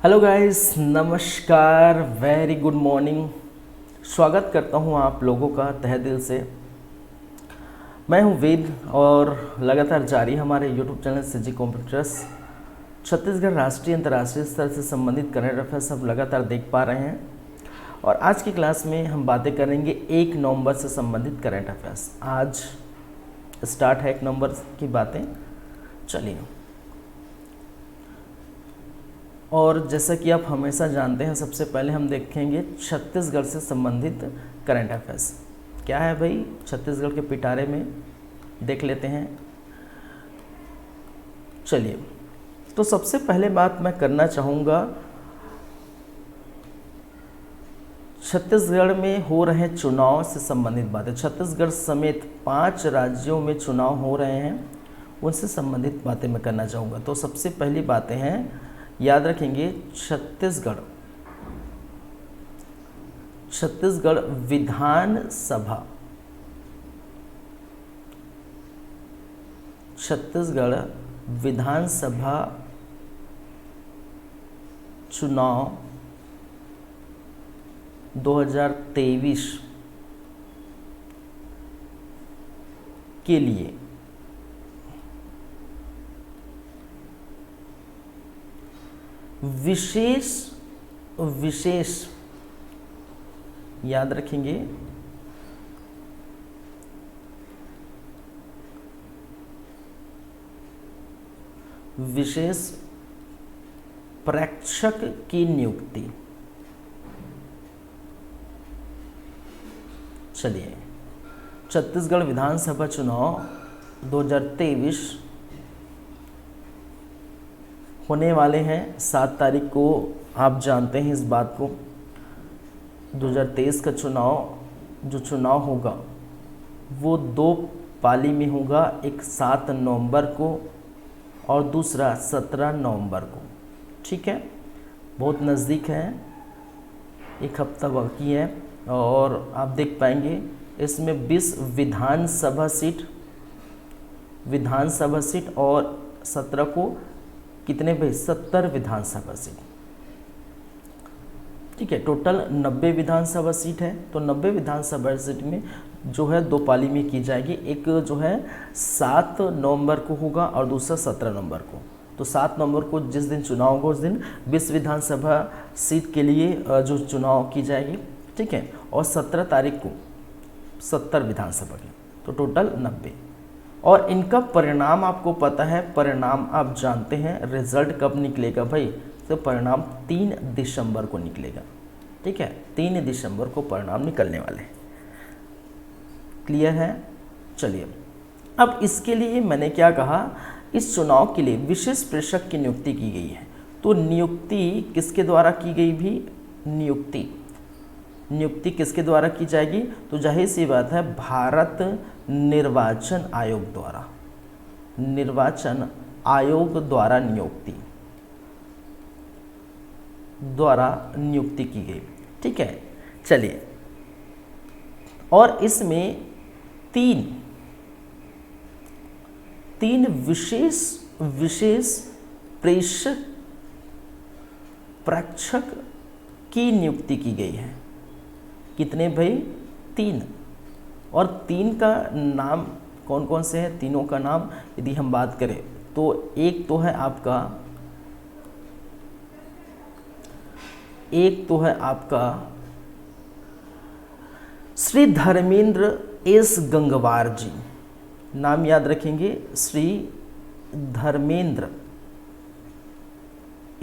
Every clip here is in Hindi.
हेलो गाइस, नमस्कार, वेरी गुड मॉर्निंग। स्वागत करता हूं आप लोगों का तहे दिल से। मैं हूं वेद और लगातार जारी हमारे YouTube channel CG computers Chhattisgarh राष्ट्रीय अंतर्राष्ट्रीय स्तर से संबंधित करंट अफेयर्स सब लगातार देख पा रहे हैं। और आज की क्लास में हम बातें करेंगे 1 नवंबर से संबंधित करंट अफेयर्स। आज स्टार्ट है 1 नवंबर की बातें। चलिए, और जैसा कि आप हमेशा जानते हैं, सबसे पहले हम देखेंगे छत्तीसगढ़ से संबंधित करंट अफेयर्स। क्या है भाई छत्तीसगढ़ के पिटारे में, देख लेते हैं। चलिए, तो सबसे पहले बात मैं करना चाहूँगा, छत्तीसगढ़ में हो रहे चुनाव से संबंधित बातें। छत्तीसगढ़ समेत 5 राज्यों में चुनाव हो रहे हैं, उनसे संबंधित बातें मैं करना चाहूँगा। तो सबसे पहली बातें हैं, याद रखेंगे, छत्तीसगढ़ विधानसभा, छत्तीसगढ़ विधानसभा चुनाव 2023 के लिए विशेष याद रखेंगे, विशेष प्रेक्षक की नियुक्ति। चलिए, छत्तीसगढ़ विधानसभा चुनाव 2023 होने वाले हैं 7 तारीख को। आप जानते हैं इस बात को। 2023 का चुनाव होगा वो 2 पाली में होगा, एक 7 नवंबर को और दूसरा 17 नवंबर को। ठीक है, बहुत नज़दीक है, एक हफ्ता बाकी है। और आप देख पाएंगे इसमें 20 विधानसभा सीट और 17 को कितने भाई 70 विधानसभा सीट। ठीक है, टोटल 90 विधानसभा सीट है। तो 90 विधानसभा सीट में जो है 2 पाली में की जाएगी, एक जो है 7 नवंबर को होगा और दूसरा 17 नवंबर को। तो 7 नवंबर को जिस दिन चुनाव होगा उस दिन 20 विधानसभा सीट के लिए जो चुनाव की जाएगी। ठीक है, और 17 तारीख को 70 विधानसभा के, तो टोटल 90। और इनका परिणाम आपको पता है, परिणाम आप जानते हैं, रिजल्ट कब निकलेगा भाई? तो परिणाम 3 दिसंबर को निकलेगा। ठीक है, 3 दिसंबर को परिणाम निकलने वाले हैं। क्लियर है? चलिए, अब इसके लिए मैंने क्या कहा, इस चुनाव के लिए विशेष प्रेक्षक की नियुक्ति की गई है। तो नियुक्ति किसके द्वारा की गई भी? नियुक्ति किसके द्वारा की जाएगी? तो जाहिर सी बात है, भारत निर्वाचन आयोग द्वारा नियुक्ति की गई। ठीक है, चलिए, और इसमें तीन विशेष प्रेक्षक की नियुक्ति की गई है। कितने भाई? 3। और 3 का नाम कौन कौन से हैं? तीनों का नाम यदि हम बात करें तो एक तो है आपका श्री धर्मेंद्र एस गंगवार जी। नाम याद रखेंगे, श्री धर्मेंद्र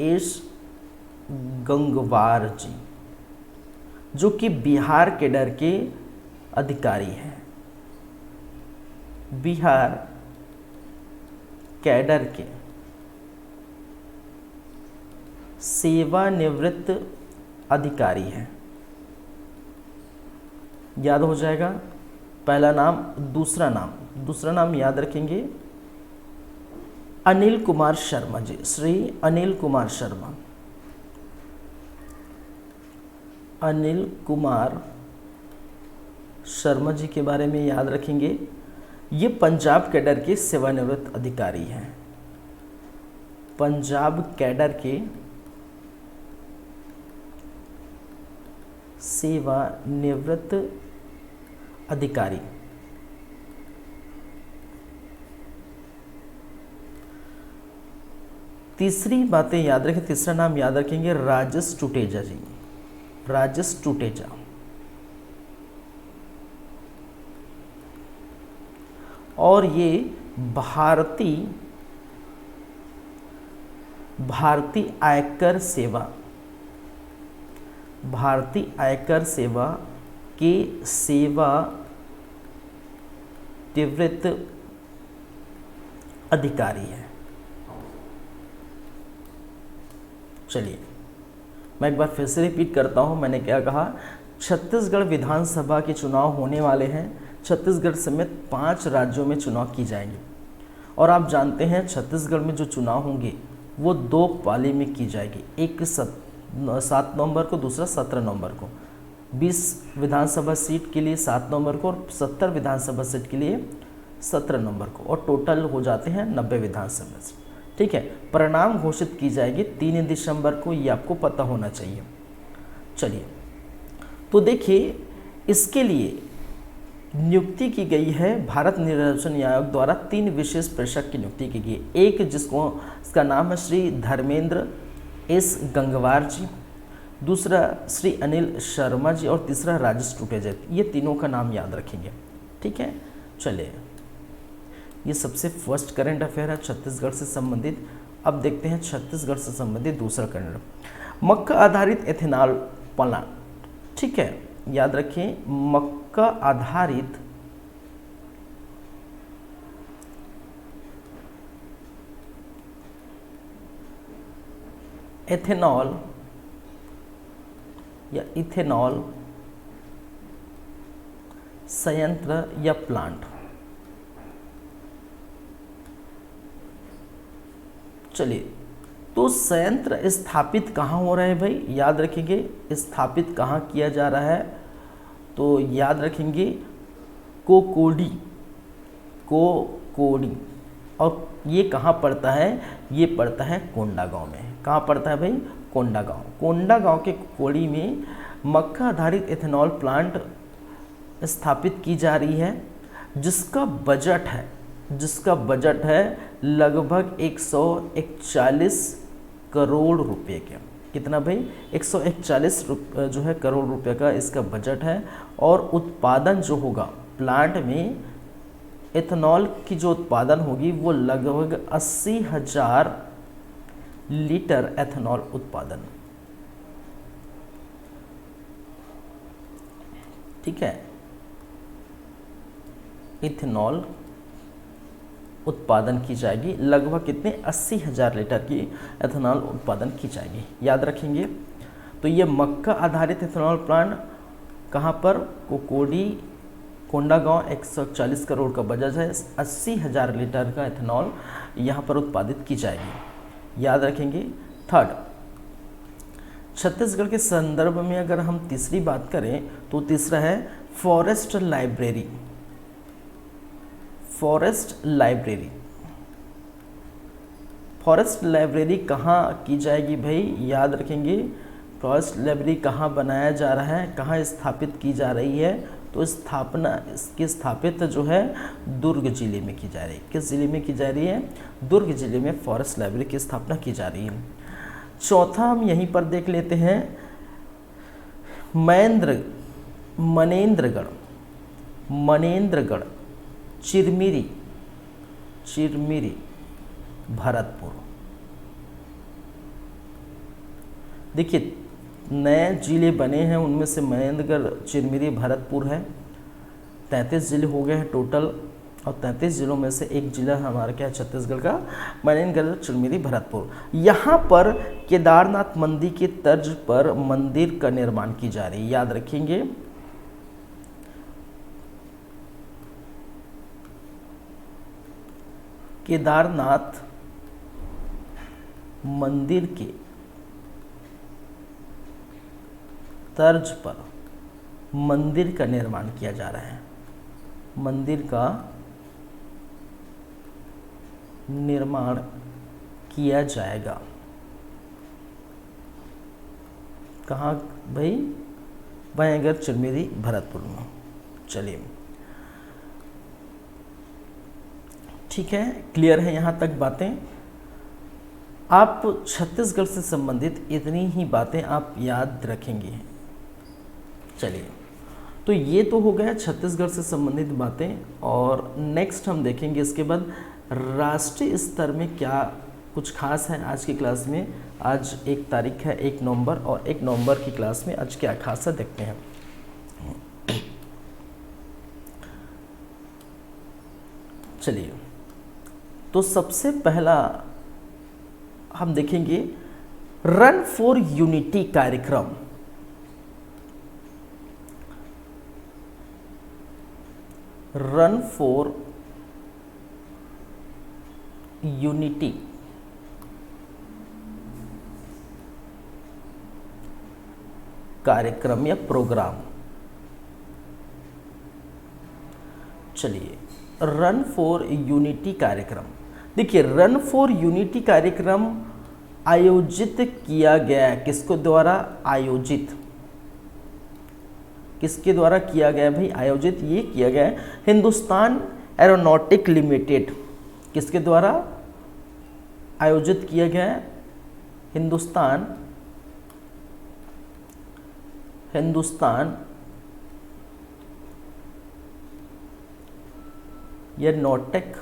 एस गंगवार जी, जो कि बिहार कैडर के अधिकारी हैं। बिहार कैडर के सेवानिवृत्त अधिकारी हैं। याद हो जाएगा पहला नाम, दूसरा नाम याद रखेंगे, अनिल कुमार शर्मा जी, श्री अनिल कुमार शर्मा। अनिल कुमार शर्मा जी के बारे में याद रखेंगे। ये पंजाब कैडर के सेवानिवृत्त अधिकारी हैं। पंजाब कैडर के सेवानिवृत्त अधिकारी। तीसरी बातें याद रखें, तीसरा नाम याद रखेंगे राजेश टुटेजा जी, राजेश टुटेजा। और ये भारतीय आयकर सेवा, भारतीय आयकर सेवा के सेवानिवृत्त अधिकारी है। चलिए मैं एक बार फिर से रिपीट करता हूँ, मैंने क्या कहा, छत्तीसगढ़ विधानसभा के चुनाव होने वाले हैं। छत्तीसगढ़ समेत 5 राज्यों में चुनाव की जाएंगे और आप जानते हैं छत्तीसगढ़ में जो चुनाव होंगे वो 2 पाली में की जाएगी, एक 7 नवंबर को, दूसरा 17 नवंबर को। 20 विधानसभा सीट के लिए 7 नवंबर को और 70 विधानसभा सीट के लिए 17 नवंबर को, और टोटल हो जाते हैं 90 विधानसभा सीट। ठीक है, परिणाम घोषित की जाएगी 3 दिसंबर को, ये आपको पता होना चाहिए। चलिए तो देखिए, इसके लिए नियुक्ति की गई है भारत निर्वाचन आयोग द्वारा 3 विशेष प्रेक्षक की नियुक्ति की गई। एक इसका नाम है श्री धर्मेंद्र एस गंगवार जी, दूसरा श्री अनिल शर्मा जी और तीसरा राजेश टुटेजा। ये तीनों का नाम याद रखेंगे। ठीक है, चलिए ये सबसे फर्स्ट करंट अफेयर है छत्तीसगढ़ से संबंधित। अब देखते हैं छत्तीसगढ़ से संबंधित दूसरा करंट, मक्का आधारित एथेनॉल प्लांट। ठीक है, याद रखें, मक्का आधारित एथेनॉल या इथेनॉल संयंत्र या प्लांट। चलिए, तो संयंत्र स्थापित कहाँ हो रहा है भाई, याद रखेंगे स्थापित कहाँ किया जा रहा है, तो याद रखेंगे कोकोडी, और ये कहाँ पड़ता है, ये पड़ता है कोंडागांव में। कहाँ पड़ता है भाई, कोंडागांव के कोकोडी में मक्का आधारित एथेनॉल प्लांट स्थापित की जा रही है, जिसका बजट है लगभग 141 करोड़ रुपए के। कितना भाई, 141 जो है करोड़ रुपए का इसका बजट है। और उत्पादन जो होगा प्लांट में एथेनॉल की जो उत्पादन होगी वो लगभग 80,000 लीटर एथेनॉल उत्पादन। ठीक है, इथेनॉल उत्पादन की जाएगी, लगभग कितने, 80,000 लीटर की एथेनॉल उत्पादन की जाएगी, याद रखेंगे। तो ये मक्का आधारित एथेनॉल प्लांट कहाँ पर, कोकोडी, कोंडागांव, 140 करोड़ का बजट है, 80,000 लीटर का एथेनॉल यहाँ पर उत्पादित की जाएगी, याद रखेंगे। थर्ड, छत्तीसगढ़ के संदर्भ में अगर हम तीसरी बात करें तो तीसरा है फॉरेस्ट लाइब्रेरी। फॉरेस्ट लाइब्रेरी कहाँ की जाएगी भाई, याद रखेंगे। फॉरेस्ट लाइब्रेरी कहाँ बनाया जा रहा है, कहाँ स्थापित की जा रही है, तो इसकी स्थापित जो है दुर्ग जिले में की जा रही है। किस जिले में की जा रही है, दुर्ग जिले में फॉरेस्ट लाइब्रेरी की स्थापना की जा रही है। चौथा हम यहीं पर देख लेते हैं, मनेन्द्रगढ़ चिरमिरी भरतपुर। देखिए नए जिले बने हैं, उनमें से मनेन्द्रगढ़, चिरमिरी, भरतपुर है। 33 जिले हो गए हैं टोटल, और 33 जिलों में से एक जिला हमारा क्या है, छत्तीसगढ़ का मनेन्द्रगढ़, चिरमिरी, भरतपुर। यहाँ पर केदारनाथ मंदिर के तर्ज पर मंदिर का निर्माण की जा रही है, याद रखेंगे। केदारनाथ मंदिर के तर्ज पर मंदिर का निर्माण किया जा रहा है, मंदिर का निर्माण किया जाएगा। कहाँ भाई, भयंकर चिरमिरी भरतपुर में। चलिए ठीक है, क्लियर है यहाँ तक बातें। आप छत्तीसगढ़ से संबंधित इतनी ही बातें आप याद रखेंगे। चलिए, तो ये तो हो गया छत्तीसगढ़ से संबंधित बातें, और नेक्स्ट हम देखेंगे इसके बाद राष्ट्रीय स्तर में क्या कुछ खास है आज की क्लास में। आज 1 तारीख है, 1 नवंबर, और 1 नवंबर की क्लास में आज क्या खास है देखते हैं। चलिए, तो सबसे पहला हम देखेंगे रन फॉर यूनिटी कार्यक्रम। रन फॉर यूनिटी कार्यक्रम या प्रोग्राम। चलिए, रन फॉर यूनिटी कार्यक्रम, देखिए रन फॉर यूनिटी कार्यक्रम आयोजित किया गया, किसको द्वारा आयोजित, किसके द्वारा किया गया भाई आयोजित, ये किया गया हिंदुस्तान एरोनॉटिक लिमिटेड, किसके द्वारा आयोजित किया गया, हिंदुस्तान एरोनॉटिक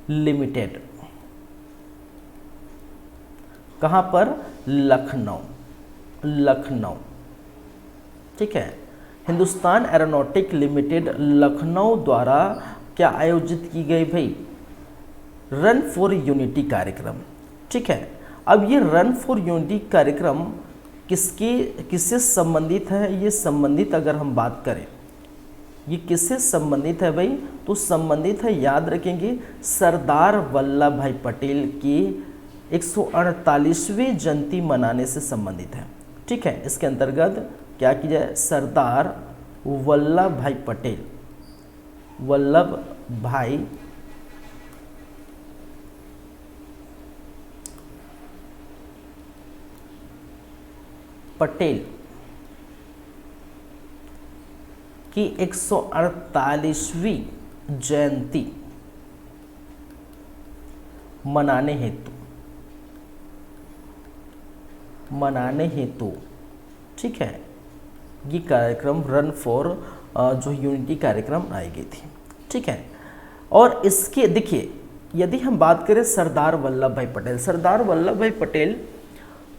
लिमिटेड। कहाँ पर, लखनऊ, लखनऊ, ठीक है। हिंदुस्तान एरोनॉटिक लिमिटेड लखनऊ द्वारा क्या आयोजित की गई भाई, रन फॉर यूनिटी कार्यक्रम, ठीक है। अब ये रन फॉर यूनिटी कार्यक्रम किससे संबंधित है, ये संबंधित अगर हम बात करें, ये किससे संबंधित है भाई, तो संबंधित है, याद रखेंगे, सरदार वल्लभ भाई पटेल की 148वीं जयंती मनाने से संबंधित है, ठीक है। इसके अंतर्गत क्या किया जाए, सरदार वल्लभ भाई पटेल, वल्लभ भाई पटेल की 148वीं जयंती मनाने हेतु, ठीक है, ये कार्यक्रम रन फॉर जो यूनिटी कार्यक्रम आई गई थी, ठीक है। और इसके देखिए, यदि हम बात करें सरदार वल्लभ भाई पटेल, सरदार वल्लभ भाई पटेल,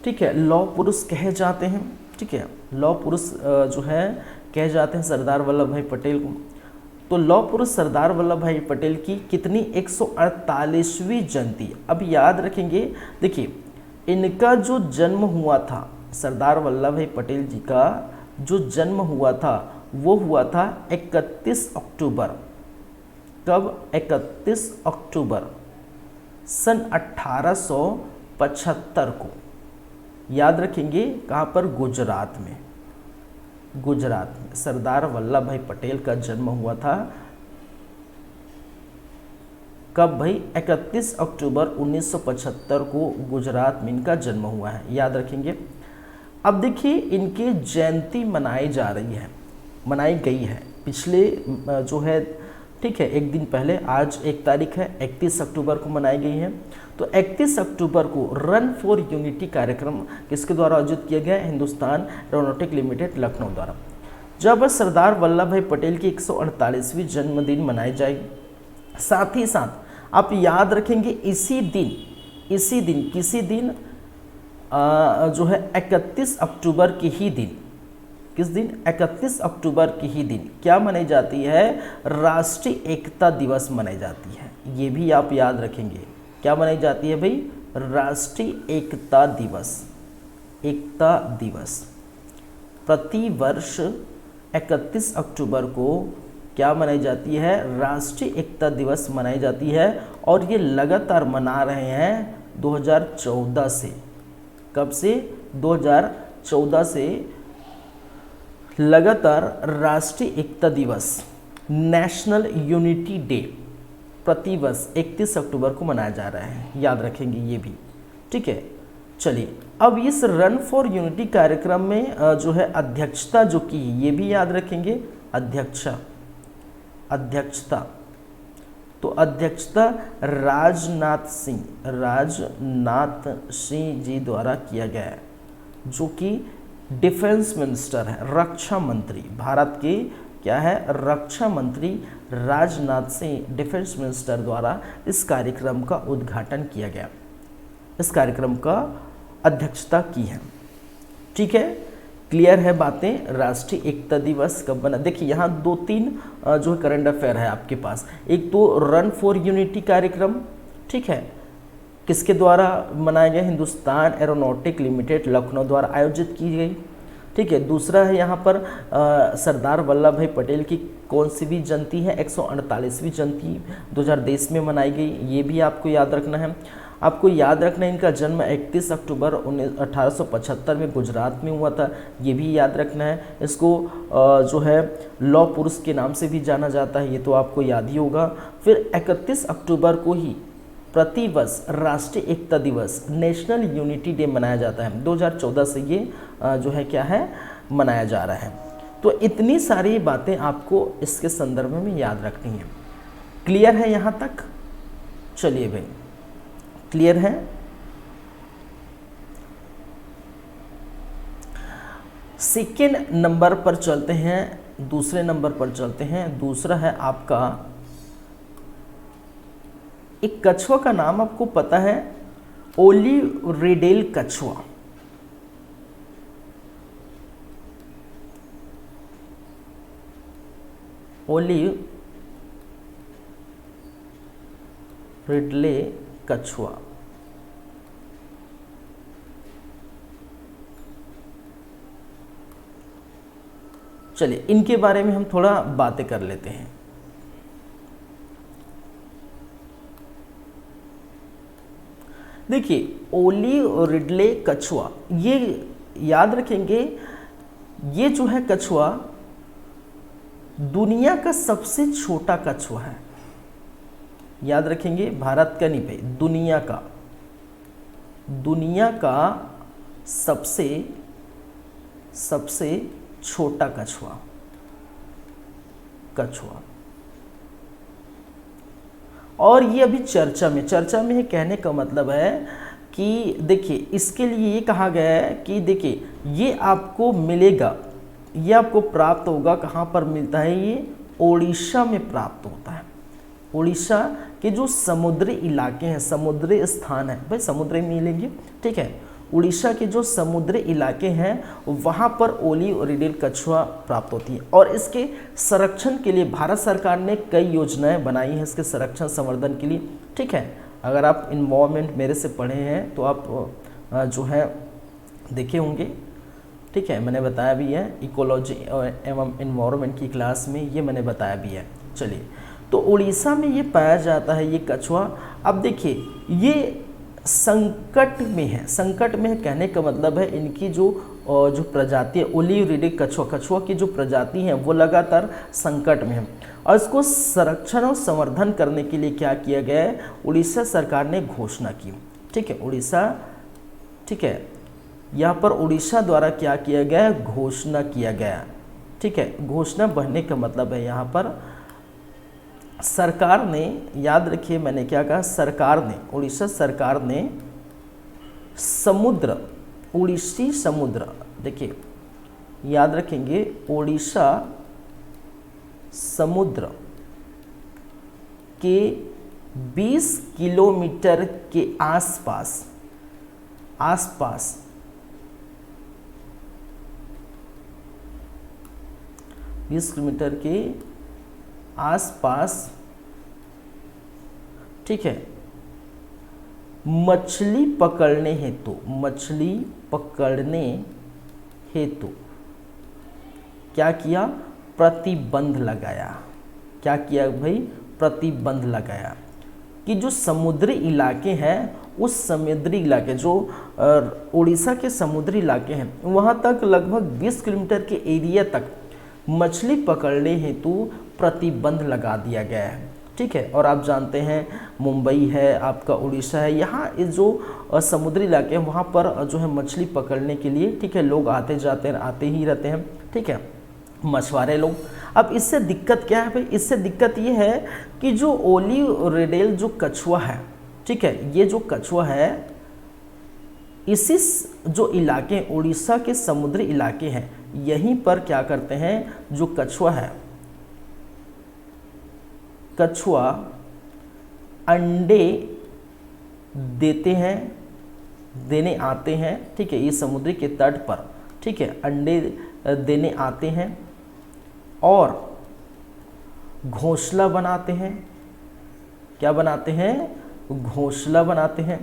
ठीक है, लौह पुरुष कहे जाते हैं, ठीक है, लौह पुरुष जो है कहे जाते हैं सरदार वल्लभ भाई पटेल को। तो लौह पुरुष सरदार वल्लभ भाई पटेल की कितनी 148वीं जयंती। अब याद रखेंगे, देखिए इनका जो जन्म हुआ था, सरदार वल्लभ भाई पटेल जी का जो जन्म हुआ था वो हुआ था 31 अक्टूबर, कब, 31 अक्टूबर सन 1875 को, याद रखेंगे, कहाँ पर, गुजरात में, गुजरात में सरदार वल्लभ भाई पटेल का जन्म हुआ था, कब भाई, 31 अक्टूबर 1975 को गुजरात में इनका जन्म हुआ है, याद रखेंगे। अब देखिए इनकी जयंती मनाई जा रही है, मनाई गई है पिछले जो है, ठीक है, एक दिन पहले, आज 1 तारीख है, 31 अक्टूबर को मनाई गई है। तो 31 अक्टूबर को रन फॉर यूनिटी कार्यक्रम किसके द्वारा आयोजित किया गया, हिंदुस्तान एरोनॉटिक लिमिटेड लखनऊ द्वारा। जब सरदार वल्लभ भाई पटेल की 148वीं जन्मदिन मनाई जाएगी, साथ ही साथ आप याद रखेंगे इसी दिन किसी दिन जो है 31 अक्टूबर के ही दिन, किस दिन, 31 अक्टूबर की ही दिन क्या मनाई जाती है, राष्ट्रीय एकता दिवस मनाई जाती है। ये भी आप याद रखेंगे, क्या मनाई जाती है भाई, राष्ट्रीय एकता दिवस। एकता दिवस प्रतिवर्ष 31 अक्टूबर को क्या मनाई जाती है, राष्ट्रीय एकता दिवस मनाई जाती है। और ये लगातार मना रहे हैं 2014 से, कब से, 2014 से लगातार राष्ट्रीय एकता दिवस, नेशनल यूनिटी डे प्रतिवर्ष 31 अक्टूबर को मनाया जा रहा है, याद रखेंगे ये भी, ठीक है। चलिए अब इस रन फॉर यूनिटी कार्यक्रम में जो है अध्यक्षता जो की, ये भी याद रखेंगे, अध्यक्षता तो अध्यक्षता राजनाथ सिंह जी द्वारा किया गया है, जो कि डिफेंस मिनिस्टर है, रक्षा मंत्री, भारत के क्या है, रक्षा मंत्री राजनाथ सिंह डिफेंस मिनिस्टर द्वारा इस कार्यक्रम का उद्घाटन किया गया, इस कार्यक्रम का अध्यक्षता की है। ठीक है, क्लियर है बातें। राष्ट्रीय एकता दिवस कब बना, देखिए यहाँ 2-3 जो है करंट अफेयर है आपके पास। एक तो रन फॉर यूनिटी कार्यक्रम, ठीक है, किसके द्वारा मनाया गया, हिंदुस्तान एरोनॉटिक लिमिटेड लखनऊ द्वारा आयोजित की गई। ठीक है, दूसरा है यहाँ पर सरदार वल्लभ भाई पटेल की कौन सी भी जयंती है, 148वीं जयंती 2023 में मनाई गई, ये भी आपको याद रखना है। आपको याद रखना है इनका जन्म 31 अक्टूबर 1875 में गुजरात में हुआ था, ये भी याद रखना है। इसको जो है लौह पुरुष के नाम से भी जाना जाता है, ये तो आपको याद ही होगा। फिर 31 अक्टूबर को ही प्रतिवर्ष राष्ट्रीय एकता दिवस, नेशनल यूनिटी डे मनाया जाता है। 2014 से ये जो है क्या है, मनाया जा रहा है। तो इतनी सारी बातें आपको इसके संदर्भ में याद रखनी है। क्लियर है यहाँ तक? चलिए भाई, क्लियर है। सेकेंड नंबर पर चलते हैं, दूसरे नंबर पर चलते हैं। दूसरा है आपका, एक कछुआ का नाम आपको पता है, ओलिवरिडेल कछुआ। ओलिवरिडले कछुआ, चलिए इनके बारे में हम थोड़ा बातें कर लेते हैं। देखिए ओलिवरिडले कछुआ, ये याद रखेंगे, ये जो है कछुआ दुनिया का सबसे छोटा कछुआ है। याद रखेंगे, भारत का नहीं भाई, दुनिया का सबसे छोटा कछुआ। और ये अभी चर्चा में है। कहने का मतलब है कि देखिए इसके लिए ये कहा गया है कि देखिए ये आपको मिलेगा, ये आपको प्राप्त होगा, कहाँ पर मिलता है, ये ओडिशा में प्राप्त होता है। उड़ीसा के जो समुद्री इलाके हैं, समुद्री स्थान है भाई, समुद्र में मिलेंगे। ठीक है, उड़ीसा के जो समुद्री इलाके हैं वहाँ पर ओलिवरिडेल कछुआ प्राप्त होती है। और इसके संरक्षण के लिए भारत सरकार ने कई योजनाएं बनाई हैं इसके संरक्षण संवर्धन के लिए। ठीक है, अगर आप इन्वायरमेंट मेरे से पढ़े हैं तो आप जो है देखे होंगे। ठीक है, मैंने बताया भी है, इकोलॉजी एवं इन्वायरमेंट की क्लास में ये मैंने बताया भी है। चलिए, तो उड़ीसा में ये पाया जाता है ये कछुआ। अब देखिए ये संकट में है, कहने का मतलब है इनकी जो प्रजाति है, ओलिवरिडेल कछुआ की जो प्रजाति है वो लगातार संकट में है। और इसको संरक्षण और संवर्धन करने के लिए क्या किया गया है, उड़ीसा सरकार ने घोषणा की। ठीक है, उड़ीसा, ठीक है, यहाँ पर उड़ीसा द्वारा क्या किया गया है, घोषणा किया गया। ठीक है, घोषणा बढ़ने का मतलब है यहाँ पर सरकार ने, याद रखिए मैंने क्या कहा, सरकार ने, उड़ीसा सरकार ने समुद्र, उड़ीसी समुद्र, देखिए याद रखेंगे, उड़ीसा समुद्र के 20 किलोमीटर के आसपास 20 किलोमीटर के आसपास, ठीक है, मछली पकड़ने हेतु क्या किया, प्रतिबंध लगाया। क्या किया भाई, प्रतिबंध लगाया कि जो समुद्री इलाके हैं, उस समुद्री इलाके जो उड़ीसा के समुद्री इलाके हैं वहाँ तक लगभग 20 किलोमीटर के एरिया तक मछली पकड़ने हेतु प्रतिबंध लगा दिया गया है। ठीक है। और आप जानते हैं मुंबई है, आपका उड़ीसा है, यहाँ इस जो समुद्री इलाके हैं वहाँ पर जो है मछली पकड़ने के लिए, ठीक है, लोग आते जाते हैं, आते ही रहते हैं, ठीक है, मछुआरे लोग। अब इससे दिक्कत क्या है भाई, इससे दिक्कत ये है कि जो ओलियोरिडेल जो कछुआ है, ठीक है, ये जो कछुआ है इसी जो इलाके उड़ीसा के समुद्री इलाके हैं, यहीं पर क्या करते हैं, जो कछुआ है, कछुआ अंडे देते हैं, देने आते हैं, ठीक है, ये समुद्री के तट पर, ठीक है, अंडे देने आते हैं और घोंसला बनाते हैं। क्या बनाते हैं, घोंसला बनाते हैं।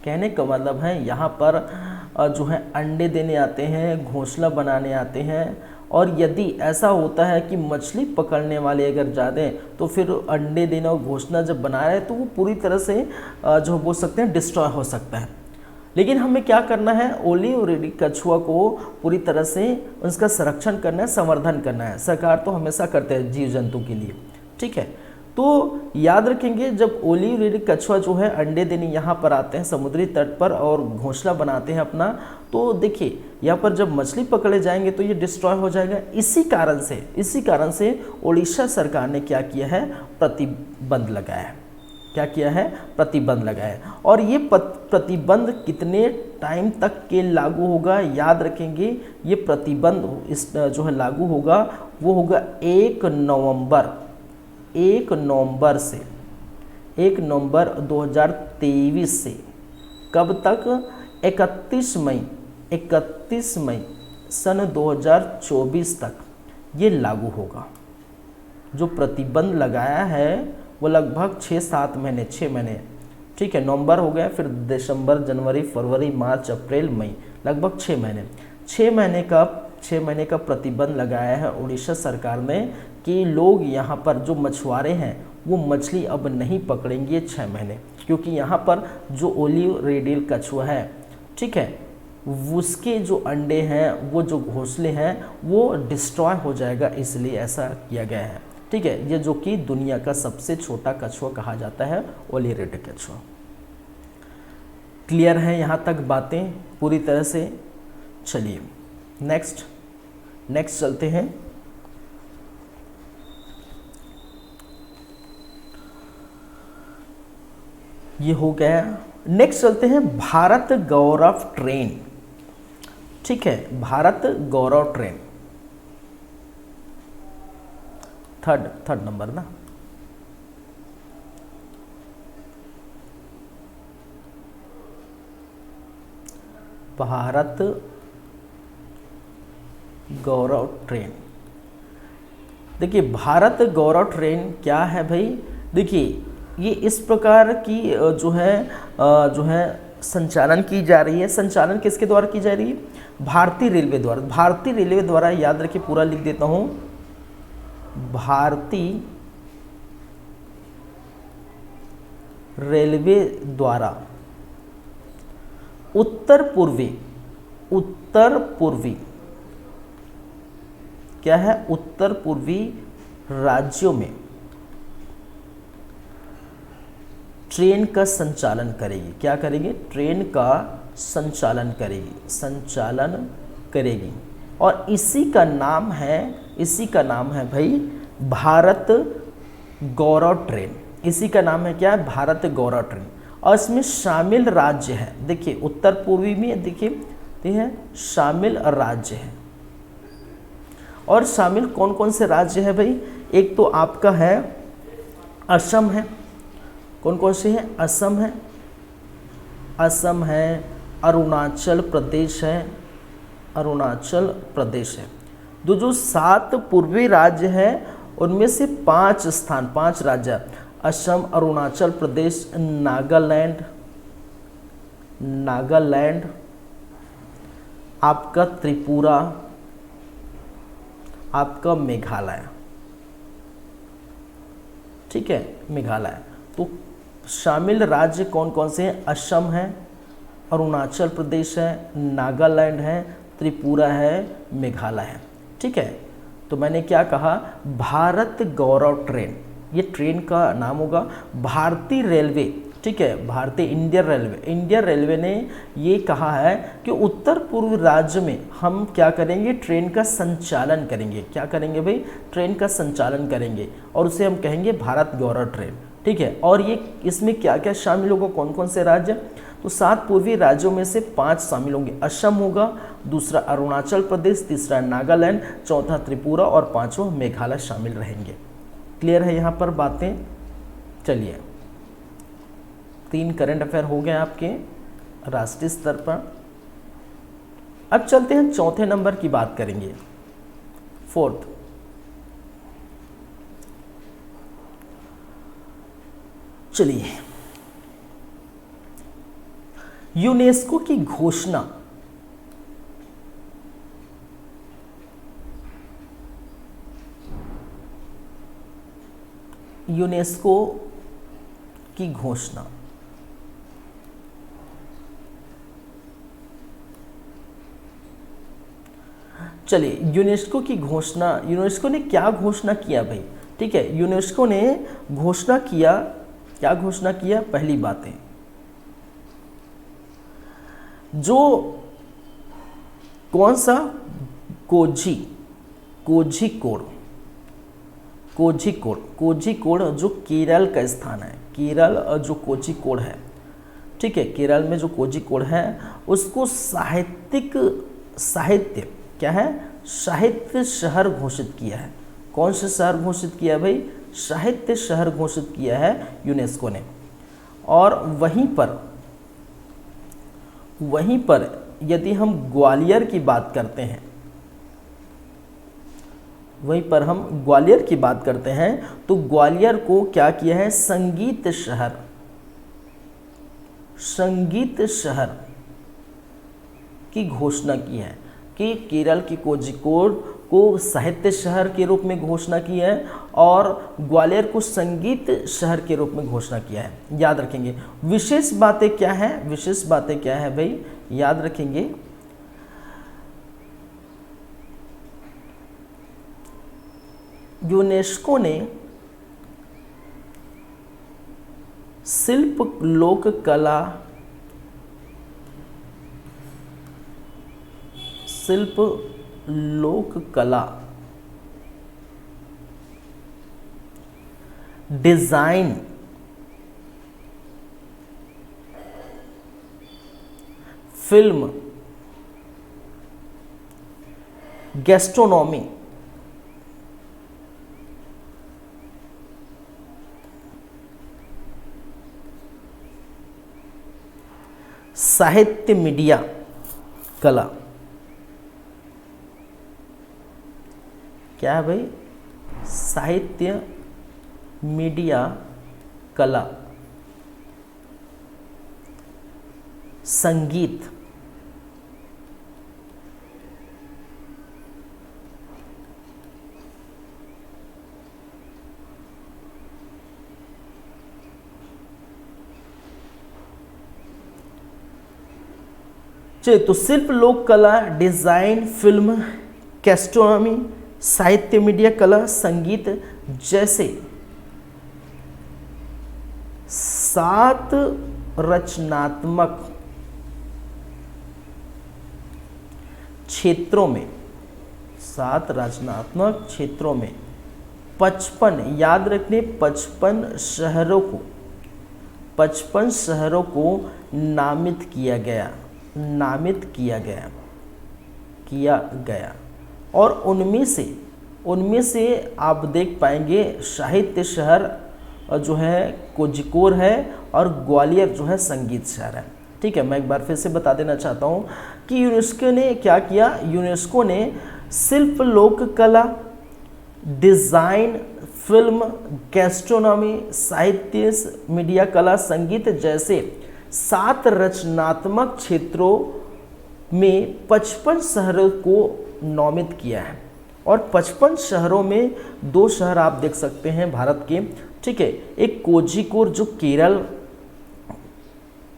कहने का मतलब है यहाँ पर जो है अंडे देने आते हैं, घोंसला बनाने आते हैं, और यदि ऐसा होता है कि मछली पकड़ने वाले अगर ज़्यादा हैं तो फिर अंडे देना और घोंसला जब बना रहे हैं तो वो पूरी तरह से जो बोल सकते हैं डिस्ट्रॉय हो सकता है। लेकिन हमें क्या करना है, ओलियोरिडी कछुआ को पूरी तरह से उसका संरक्षण करना है, संवर्धन करना है। सरकार तो हमेशा करते हैं जीव जंतु के लिए, ठीक है। तो याद रखेंगे जब ओलियोरिडी कछुआ जो है अंडे देने यहाँ पर आते हैं समुद्री तट पर और घोंसला बनाते हैं अपना, तो देखिए यहाँ पर जब मछली पकड़े जाएंगे तो ये डिस्ट्रॉय हो जाएगा। इसी कारण से उड़ीसा सरकार ने क्या किया है, प्रतिबंध लगाया है। क्या किया है, प्रतिबंध लगाया है। और ये प्रतिबंध कितने टाइम तक के लागू होगा, याद रखेंगे ये प्रतिबंध इस जो है लागू होगा वो होगा 1 नवंबर 2023 से कब तक, 31 मई सन 2024 तक ये लागू होगा। जो प्रतिबंध लगाया है वो लगभग 6 महीने, ठीक है, नवंबर हो गया, फिर दिसंबर, जनवरी, फरवरी, मार्च, अप्रैल, मई, लगभग 6 महीने का प्रतिबंध लगाया है उड़ीसा सरकार ने कि लोग यहाँ पर जो मछुआरे हैं वो मछली अब नहीं पकड़ेंगे 6 महीने, क्योंकि यहाँ पर जो ओलियोरिडेल कछुआ है, ठीक है, उसके जो अंडे हैं, वो जो घोंसले हैं वो डिस्ट्रॉय हो जाएगा, इसलिए ऐसा किया गया है, ठीक है। ये जो कि दुनिया का सबसे छोटा कछुआ कहा जाता है, ओलियोरिडेल कछुआ। क्लियर है यहाँ तक बातें पूरी तरह से। चलिए नेक्स्ट चलते हैं। ये हो गया। नेक्स्ट चलते हैं भारत गौरव ट्रेन, ठीक है, भारत गौरव ट्रेन, थर्ड नंबर ना। भारत गौरव ट्रेन, देखिए भारत गौरव ट्रेन क्या है भाई, देखिए ये इस प्रकार की जो है संचालन की जा रही है। संचालन किसके द्वारा की जा रही है, भारतीय रेलवे द्वारा। भारतीय रेलवे द्वारा, याद रखिए पूरा लिख देता हूँ, भारतीय रेलवे द्वारा उत्तर पूर्वी क्या है, उत्तर पूर्वी राज्यों में ट्रेन का संचालन करेगी। क्या करेगी, ट्रेन का संचालन करेगी। और इसी का नाम है भाई भारत गौरव ट्रेन। इसी का नाम है क्या, भारत गौरव ट्रेन। और इसमें शामिल राज्य है, देखिए उत्तर पूर्वी में देखिए शामिल राज्य है। और शामिल कौन कौन से राज्य है भाई, एक तो आपका है असम है। कौन कौन से हैं, असम है, अरुणाचल प्रदेश है। जो 7 पूर्वी राज्य हैं उनमें से 5 राज्य, असम, अरुणाचल प्रदेश, नागालैंड, आपका त्रिपुरा, आपका मेघालय, ठीक है, मेघालय। तो शामिल राज्य कौन कौन से हैं, असम है, अरुणाचल प्रदेश है, नागालैंड है, त्रिपुरा है, मेघालय है। ठीक है, तो मैंने क्या कहा, भारत गौरव ट्रेन, ये ट्रेन का नाम होगा भारतीय रेलवे। ठीक है, भारतीय इंडियन रेलवे ने ये कहा है कि उत्तर पूर्व राज्य में हम क्या करेंगे, ट्रेन का संचालन करेंगे। क्या करेंगे भाई, ट्रेन का संचालन करेंगे और उसे हम कहेंगे भारत गौरव ट्रेन। ठीक है, और ये इसमें क्या क्या शामिल होगा, कौन कौन से राज्य, तो 7 पूर्वी राज्यों में से 5 शामिल होंगे। असम होगा, दूसरा अरुणाचल प्रदेश, तीसरा नागालैंड, चौथा त्रिपुरा और 5वां मेघालय शामिल रहेंगे। क्लियर है यहाँ पर बातें। चलिए, 3 करंट अफेयर हो गए आपके राष्ट्रीय स्तर पर। अब चलते हैं चौथे नंबर की बात करेंगे, 4th। चलिए, यूनेस्को की घोषणा, यूनेस्को की घोषणा चलिए, यूनेस्को की घोषणा, यूनेस्को ने क्या घोषणा किया भाई। ठीक है, यूनेस्को ने घोषणा किया, क्या घोषणा किया, पहली बात है जो कौन सा कोझिकोड जो केरल का स्थान है, केरल जो कोझिकोड है। ठीक है, केरल में जो कोझिकोड है उसको साहित्य क्या है, साहित्य शहर घोषित किया है। कौन सा शहर घोषित किया भाई, साहित्य शहर घोषित किया है यूनेस्को ने। और वहीं पर यदि हम ग्वालियर की बात करते हैं, तो ग्वालियर को क्या किया है, संगीत शहर की घोषणा की है कि केरल की कोझिकोड को साहित्य शहर के रूप में घोषणा की है और ग्वालियर को संगीत शहर के रूप में घोषणा किया है। याद रखेंगे विशेष बातें क्या है भाई, याद रखेंगे। यूनेस्को ने शिल्प लोक कला, डिजाइन, फिल्म, गैस्ट्रोनॉमी, साहित्य, मीडिया कला, क्या है भाई, साहित्य, मीडिया कला, संगीत, चलिए तो शिल्प लोक कला, डिजाइन, फिल्म, गैस्ट्रोनॉमी, साहित्य, मीडिया कला, संगीत जैसे 7 रचनात्मक क्षेत्रों में 55, याद रखने 55 शहरों को नामित किया गया और उनमें से आप देख पाएंगे साहित्य शहर जो है कोझिकोड है और ग्वालियर जो है संगीत शहर है। ठीक है, मैं एक बार फिर से बता देना चाहता हूँ कि यूनेस्को ने क्या किया, यूनेस्को ने शिल्प लोक कला, डिज़ाइन, फिल्म, गैस्ट्रोनॉमी, साहित्य, मीडिया कला, संगीत जैसे 7 रचनात्मक क्षेत्रों में 55 शहरों को नामित किया है और 55 शहरों में 2 शहर आप देख सकते हैं भारत के। ठीक है, एक कोझिकोड जो केरल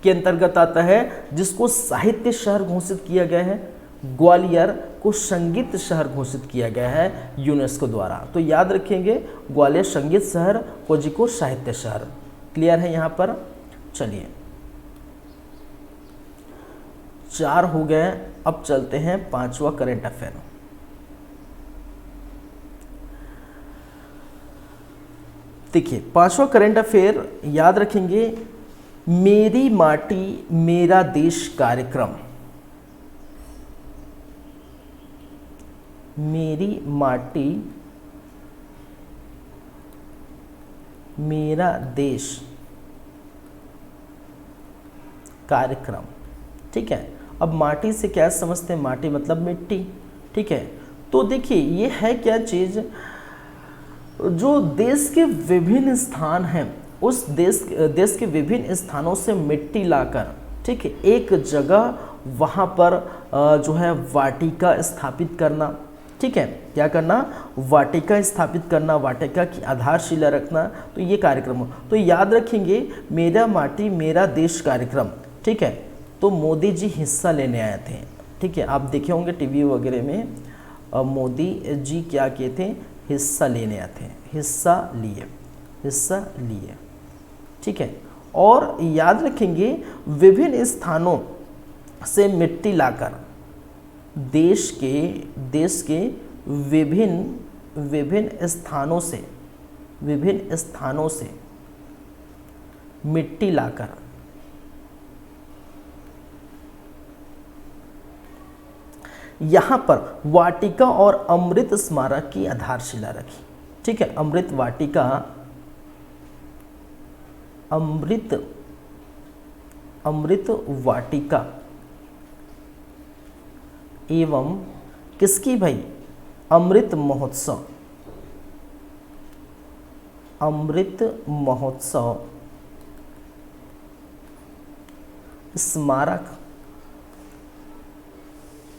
के अंतर्गत आता है, जिसको साहित्य शहर घोषित किया गया है। ग्वालियर को संगीत शहर घोषित किया गया है यूनेस्को द्वारा। तो याद रखेंगे ग्वालियर संगीत शहर, कोझिकोड साहित्य शहर। क्लियर है यहाँ पर। चलिए 4 हो गए, अब चलते हैं 5वां करंट अफेयर। देखिए 5वां करंट अफेयर याद रखेंगे, मेरी माटी मेरा देश कार्यक्रम। मेरी माटी मेरा देश कार्यक्रम। ठीक है, अब माटी से क्या समझते हैं, माटी मतलब मिट्टी। ठीक है, तो देखिए ये है क्या चीज़, जो देश के विभिन्न स्थान हैं, उस देश के विभिन्न स्थानों से मिट्टी लाकर, ठीक है, एक जगह वहाँ पर जो है वाटिका स्थापित करना। ठीक है, क्या करना, वाटिका स्थापित करना, वाटिका की आधारशिला रखना। तो ये कार्यक्रम हो, तो याद रखेंगे मेरा माटी मेरा देश कार्यक्रम। ठीक है, तो मोदी जी हिस्सा लेने आए थे। ठीक है, आप देखे होंगे टीवी वगैरह में, मोदी जी क्या किए थे, हिस्सा लेने आए थे, हिस्सा लिए। ठीक है, और याद रखेंगे विभिन्न स्थानों से मिट्टी लाकर देश के विभिन्न स्थानों से मिट्टी लाकर यहाँ पर वाटिका और अमृत स्मारक की आधारशिला रखी। ठीक है, अमृत वाटिका एवं किसकी भाई, अमृत महोत्सव स्मारक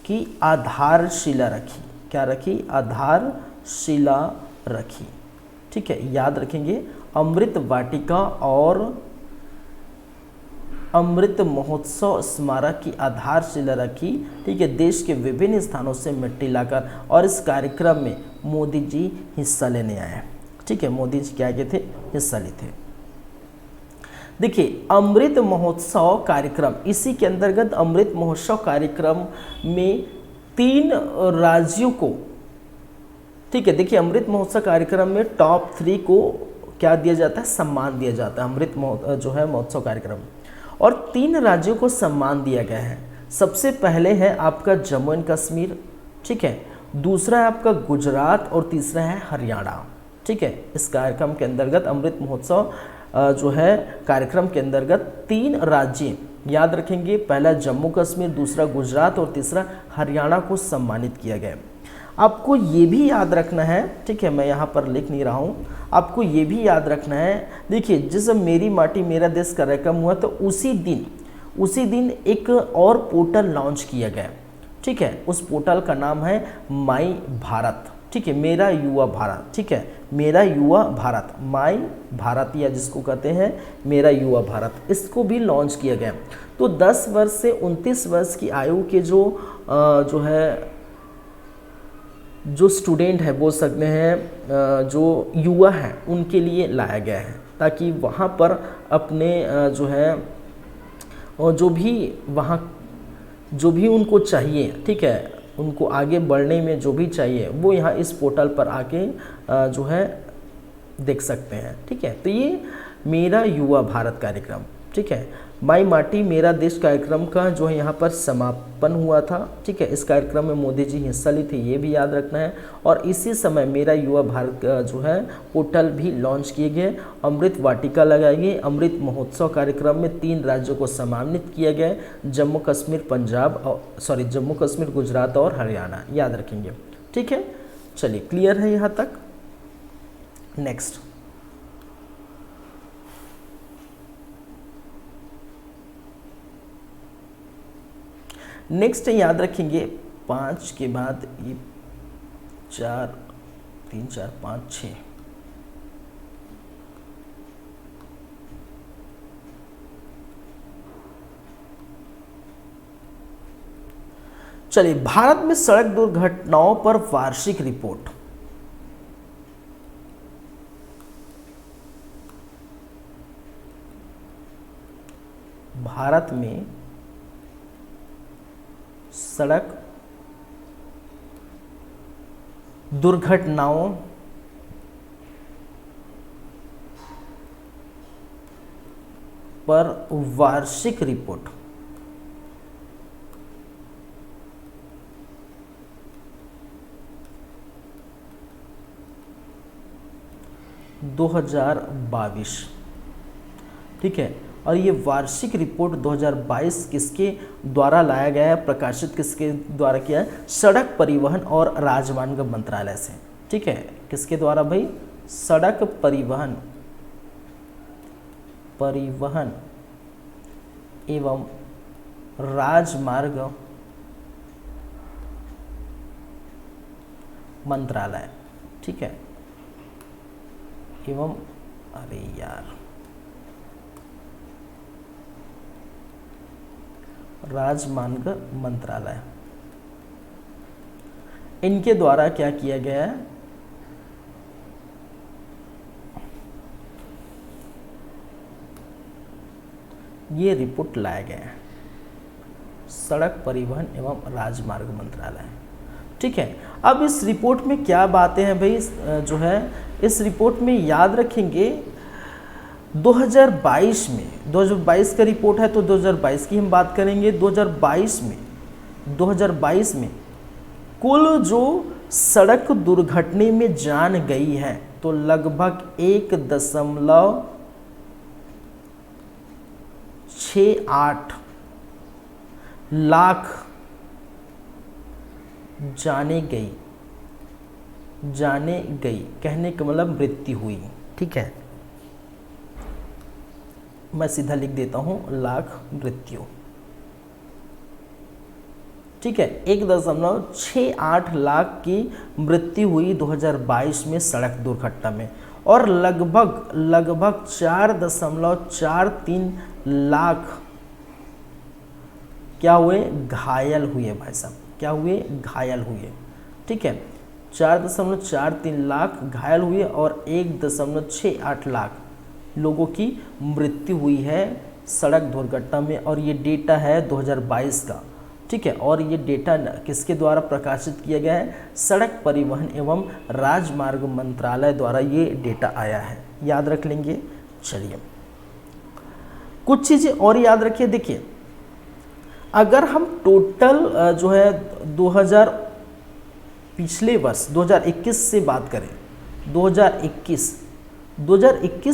की आधारशिला रखी। क्या रखी, आधारशिला रखी। ठीक है, याद रखेंगे अमृत वाटिका और अमृत महोत्सव स्मारक की आधारशिला रखी। ठीक है, देश के विभिन्न स्थानों से मिट्टी लाकर, और इस कार्यक्रम में मोदी जी हिस्सा लेने आए। ठीक है, मोदी जी क्या किए थे, हिस्सा लिए थे। देखिए अमृत महोत्सव कार्यक्रम, इसी के अंतर्गत अमृत महोत्सव कार्यक्रम में 3 राज्यों को, ठीक है, देखिए अमृत महोत्सव कार्यक्रम में टॉप 3 को क्या दिया जाता है, सम्मान दिया जाता है अमृत महोत्सव कार्यक्रम, और 3 राज्यों को सम्मान दिया गया है। सबसे पहले है आपका जम्मू एंड कश्मीर। ठीक है, दूसरा है आपका गुजरात, और तीसरा है हरियाणा। ठीक है, इस कार्यक्रम के अंतर्गत अमृत महोत्सव कार्यक्रम के अंतर्गत 3 राज्य याद रखेंगे, पहला जम्मू कश्मीर, दूसरा गुजरात और तीसरा हरियाणा को सम्मानित किया गया। आपको ये भी याद रखना है, ठीक है, मैं यहाँ पर लिख नहीं रहा हूँ, आपको ये भी याद रखना है। देखिए जिस मेरी माटी मेरा देश कार्यक्रम हुआ तो उसी दिन एक और पोर्टल लॉन्च किया गया। ठीक है, उस पोर्टल का नाम है माई भारत। ठीक है, मेरा युवा भारत। ठीक है, मेरा युवा भारत, माई भारत, या जिसको कहते हैं मेरा युवा भारत, इसको भी लॉन्च किया गया। तो 10 वर्ष से 29 वर्ष की आयु के जो स्टूडेंट है, बोल सकते हैं जो युवा हैं, उनके लिए लाया गया है, ताकि वहाँ पर अपने जो भी उनको चाहिए, ठीक है, उनको आगे बढ़ने में जो भी चाहिए वो यहाँ इस पोर्टल पर आके देख सकते हैं। ठीक है, तो ये मेरा युवा भारत कार्यक्रम, ठीक है, माई माटी मेरा देश कार्यक्रम का यहाँ पर समापन हुआ था। ठीक है, इस कार्यक्रम में मोदी जी हिस्सा ली थी, ये भी याद रखना है। और इसी समय मेरा युवा भारत का पोर्टल भी लॉन्च किए गए, अमृत वाटिका लगाई गई। अमृत महोत्सव कार्यक्रम में 3 राज्यों को सम्मानित किया गया, जम्मू कश्मीर, गुजरात और हरियाणा, याद रखेंगे। ठीक है, चलिए क्लियर है यहाँ तक। नेक्स्ट याद रखेंगे 5 के बाद ये 4 3 4 5 6, चलिए, भारत में सड़क दुर्घटनाओं पर वार्षिक रिपोर्ट। भारत में सड़क दुर्घटनाओं पर वार्षिक रिपोर्ट। दो 2022, ठीक है। और ये वार्षिक रिपोर्ट 2022 किसके द्वारा लाया गया है, प्रकाशित किसके द्वारा किया है? सड़क परिवहन और राजमार्ग मंत्रालय से, ठीक है। किसके द्वारा भाई? सड़क परिवहन एवं राजमार्ग मंत्रालय, ठीक है। एवं अरे यार, राजमार्ग मंत्रालय, इनके द्वारा क्या किया गया है? ये रिपोर्ट लाया गया है, सड़क परिवहन एवं राजमार्ग मंत्रालय, ठीक है। अब इस रिपोर्ट में क्या बातें हैं भाई, जो है इस रिपोर्ट में याद रखेंगे 2022 में, 2022 का रिपोर्ट है तो 2022 की हम बात करेंगे। 2022 में कुल जो सड़क दुर्घटना में जान गई है तो लगभग 1.68 लाख जाने गई, कहने का मतलब मृत्यु हुई, ठीक है। मैं सीधा लिख देता हूं, लाख मृत्यु, ठीक है। 1.68 लाख की मृत्यु हुई 2022 में सड़क दुर्घटना में, और लगभग 4.43 लाख क्या हुए? घायल हुए भाई साहब, क्या हुए? घायल हुए, ठीक है। 4.43 लाख घायल हुए और 1.68 लाख लोगों की मृत्यु हुई है सड़क दुर्घटना में, और ये डेटा है 2022 का, ठीक है। और ये डेटा किसके द्वारा प्रकाशित किया गया है? सड़क परिवहन एवं राजमार्ग मंत्रालय द्वारा ये डेटा आया है, याद रख लेंगे। चलिए, कुछ चीज़ें और याद रखिए। देखिए, अगर हम टोटल जो है 2000 पिछले वर्ष 2021 से बात करें, 2021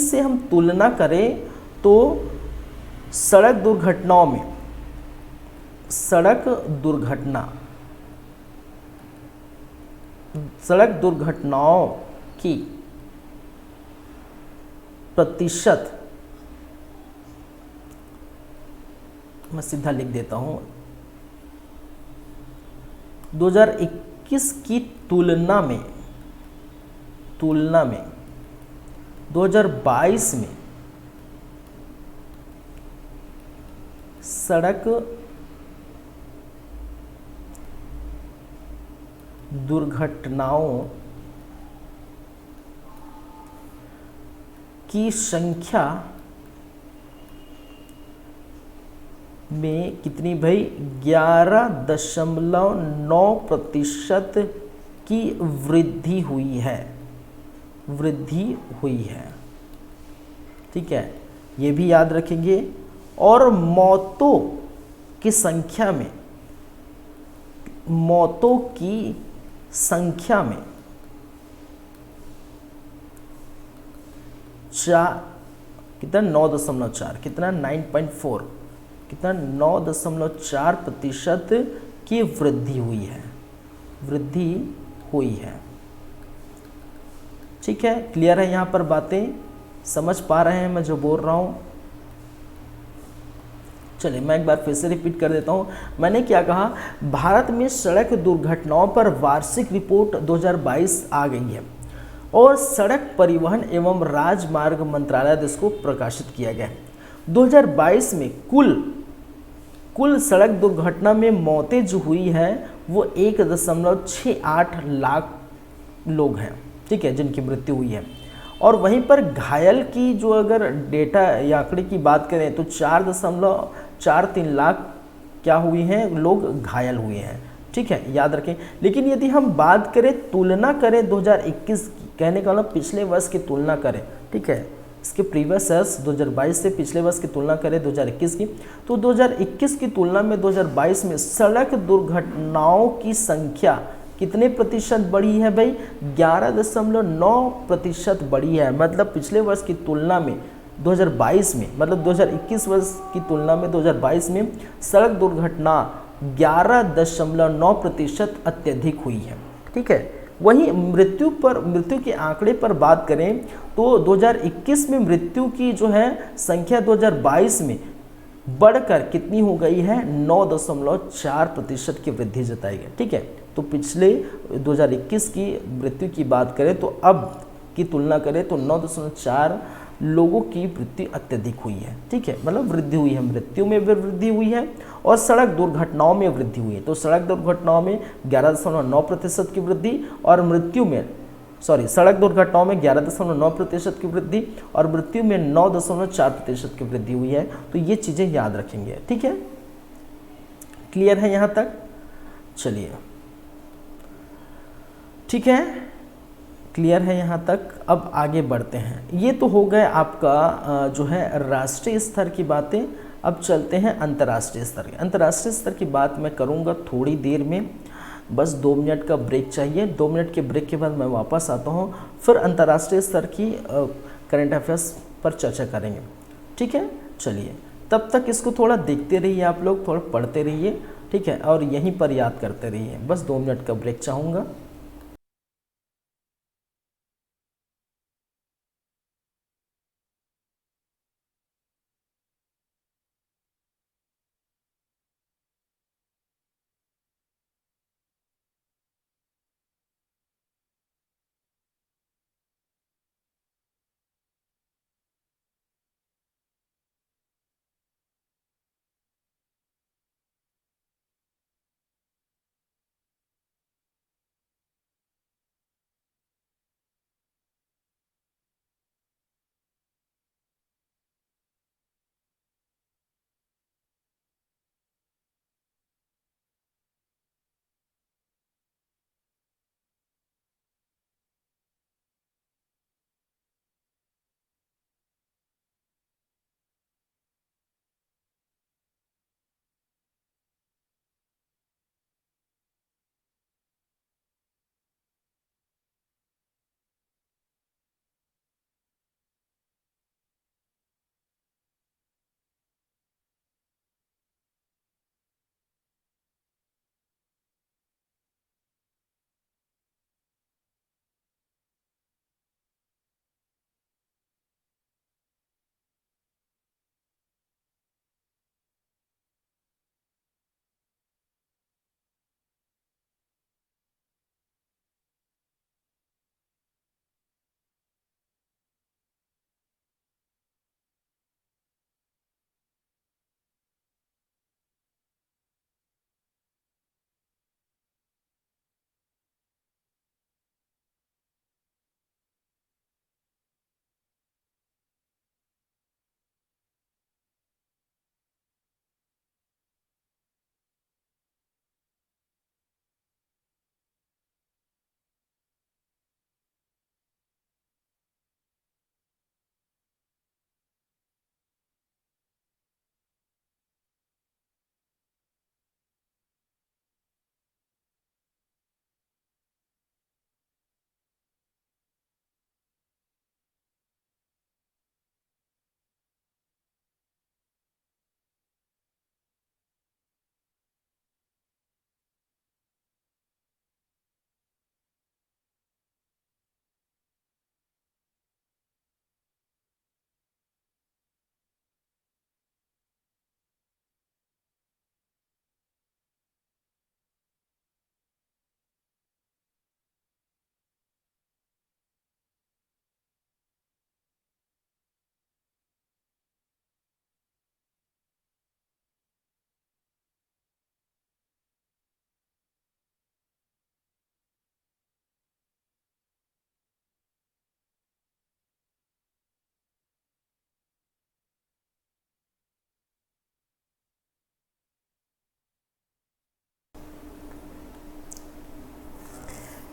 से हम तुलना करें तो सड़क दुर्घटनाओं की प्रतिशत, मैं सीधा लिख देता हूं, 2021 की तुलना में 2022 में सड़क दुर्घटनाओं की संख्या में कितनी भाई? 11.9% की वृद्धि हुई है, ठीक है। ये भी याद रखेंगे। और मौतों की संख्या में कितना? 9.4, कितना? 9.4, कितना? 9.4% की वृद्धि हुई है, ठीक है। क्लियर है? यहाँ पर बातें समझ पा रहे हैं मैं जो बोल रहा हूँ? चलिए, मैं एक बार फिर से रिपीट कर देता हूँ। मैंने क्या कहा? भारत में सड़क दुर्घटनाओं पर वार्षिक रिपोर्ट 2022 आ गई है, और सड़क परिवहन एवं राजमार्ग मंत्रालय इसको प्रकाशित किया गया है। 2022 में कुल कुल सड़क दुर्घटना में मौतें जो हुई है वो 1.68 लाख लोग हैं, ठीक है, जिनकी मृत्यु हुई है। और वहीं पर घायल की जो अगर डेटा या आंकड़े की बात करें तो 4.43 लाख क्या हुई हैं, लोग घायल हुए हैं, ठीक है, याद रखें। लेकिन यदि हम बात करें, तुलना करें 2021 की, कहने का मतलब पिछले वर्ष की तुलना करें, ठीक है, इसके प्रीवियस ईयर्स 2022 से पिछले वर्ष की तुलना करें 2021 की, तो 2021 की तुलना में 2022 में सड़क दुर्घटनाओं की संख्या कितने प्रतिशत बढ़ी है भाई, 11.9% बढ़ी है। मतलब पिछले वर्ष की तुलना में 2022 में, मतलब 2021 वर्ष की तुलना में 2022 में सड़क दुर्घटना 11.9% अत्यधिक हुई है, ठीक है। वहीं मृत्यु के आंकड़े पर बात करें तो 2021 में मृत्यु की जो है संख्या 2022 में बढ़कर कितनी हो गई है, 9.4% की वृद्धि जताई गई, ठीक है। तो पिछले 2021 की मृत्यु की बात करें तो अब की तुलना करें तो 9.4 लोगों की मृत्यु अत्यधिक हुई है, ठीक है, मतलब वृद्धि हुई है, मृत्यु में भी वृद्धि हुई है और सड़क दुर्घटनाओं में वृद्धि हुई है। तो सड़क दुर्घटनाओं में 11.9% की वृद्धि और मृत्यु में सड़क दुर्घटनाओं में 11.9% की वृद्धि और मृत्यु में 9.4% की वृद्धि हुई है। तो ये चीज़ें याद रखेंगे, ठीक है, क्लियर है यहाँ तक, चलिए ठीक है, क्लियर है यहाँ तक। अब आगे बढ़ते हैं। ये तो हो गए आपका जो है राष्ट्रीय स्तर की बातें। अब चलते हैं अंतर्राष्ट्रीय स्तर की। अंतर्राष्ट्रीय स्तर की बात मैं करूँगा थोड़ी देर में, बस 2 मिनट का ब्रेक चाहिए। 2 मिनट के ब्रेक के बाद मैं वापस आता हूँ, फिर अंतर्राष्ट्रीय स्तर की करंट अफेयर्स पर चर्चा करेंगे, ठीक है। चलिए, तब तक इसको थोड़ा देखते रहिए, आप लोग थोड़ा पढ़ते रहिए, ठीक है, और यहीं पर याद करते रहिए। बस 2 मिनट का ब्रेक चाहूँगा।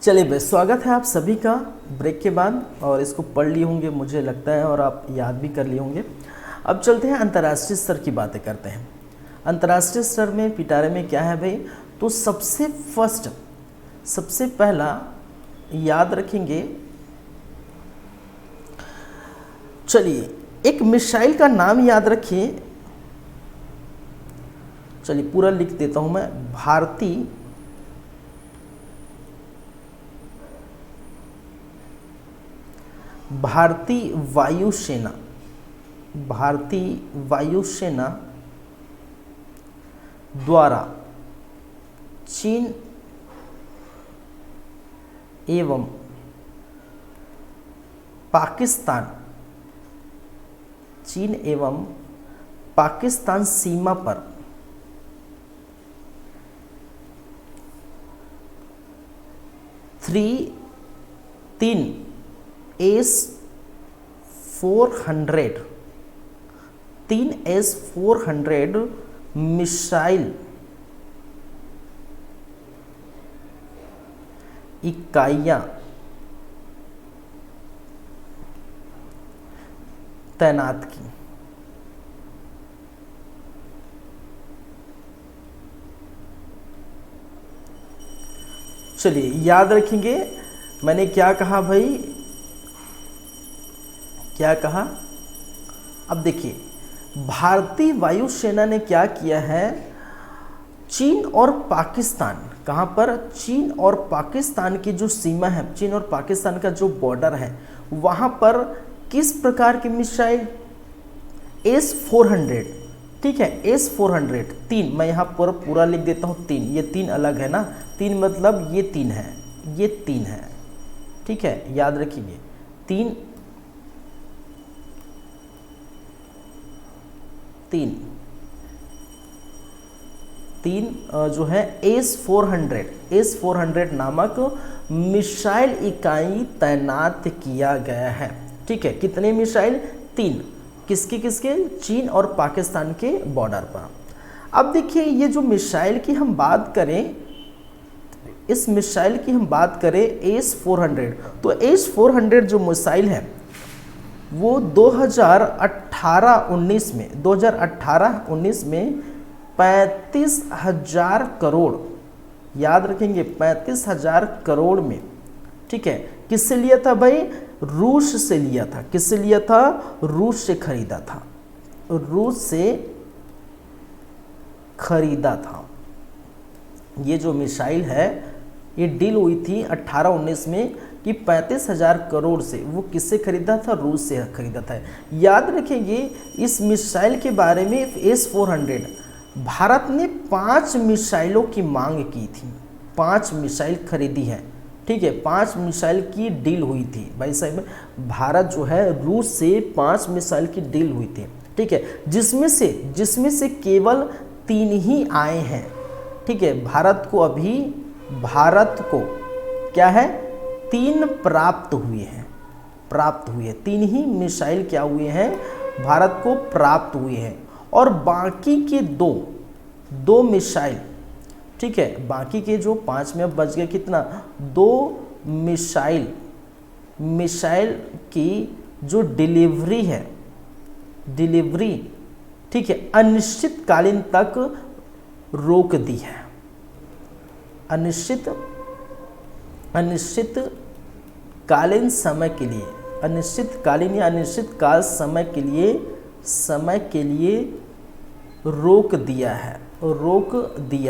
चलिए भाई, स्वागत है आप सभी का ब्रेक के बाद। और इसको पढ़ लिए होंगे मुझे लगता है, और आप याद भी कर लिए होंगे। अब चलते हैं अंतर्राष्ट्रीय स्तर की बातें करते हैं। अंतर्राष्ट्रीय स्तर में पिटारे में क्या है भाई, तो सबसे पहला याद रखेंगे। चलिए एक मिसाइल का नाम याद रखिए। चलिए पूरा लिख देता हूं मैं। भारतीय वायुसेना, भारतीय वायुसेना द्वारा चीन एवं पाकिस्तान सीमा पर तीन S-400 मिसाइल इकाइयां तैनात की। चलिए याद रखेंगे मैंने क्या कहा भाई, क्या कहा। अब देखिए भारतीय वायुसेना ने क्या किया है, चीन और पाकिस्तान, कहाँ पर, चीन और पाकिस्तान की जो सीमा है, चीन और पाकिस्तान का जो बॉर्डर है, वहाँ पर किस प्रकार की मिसाइल, S-400, ठीक है, S-400 तीन, मैं यहाँ पर पूरा लिख देता हूँ। तीन, ये तीन अलग है ना, तीन मतलब ये तीन है, ये तीन है, ठीक है, याद रखिए। तीन जो है S-400 नामक मिसाइल इकाई तैनात किया गया है, ठीक है। कितने मिसाइल, तीन, किसके, चीन और पाकिस्तान के बॉर्डर पर। अब देखिए ये जो मिसाइल की हम बात करें, इस मिसाइल की हम बात करें S-400, तो S-400 जो मिसाइल है वो 2018-19 में 35,000 करोड़, याद रखेंगे 35,000 करोड़ में, ठीक है, किससे लिया था भाई, रूस से लिया था। किससे लिया था, रूस से खरीदा था, रूस से खरीदा था। ये जो मिसाइल है ये डील हुई थी 18-19 में कि 35,000 करोड़ से, वो किससे खरीदा था, रूस से खरीदा था। याद रखेंगे इस मिसाइल के बारे में, S-400 भारत ने 5 मिसाइलों की मांग की थी, 5 मिसाइल खरीदी है, ठीक है, 5 मिसाइल की डील हुई थी भाई साहब। भारत जो है रूस से 5 मिसाइल की डील हुई थी, ठीक है, जिसमें से केवल 3 ही आए हैं, ठीक है। भारत को क्या है, 3 प्राप्त हुए हैं, 3 ही मिसाइल क्या हुए हैं, भारत को प्राप्त हुए हैं। और बाकी के दो मिसाइल, ठीक है, बाकी के जो 5 में अब बच गया कितना, 2 मिसाइल की जो डिलीवरी, ठीक है, अनिश्चितकालीन तक रोक दी है। अनिश्चितकालीन समय के लिए, अनिश्चितकालीन या अनिश्चितकाल समय के लिए रोक दिया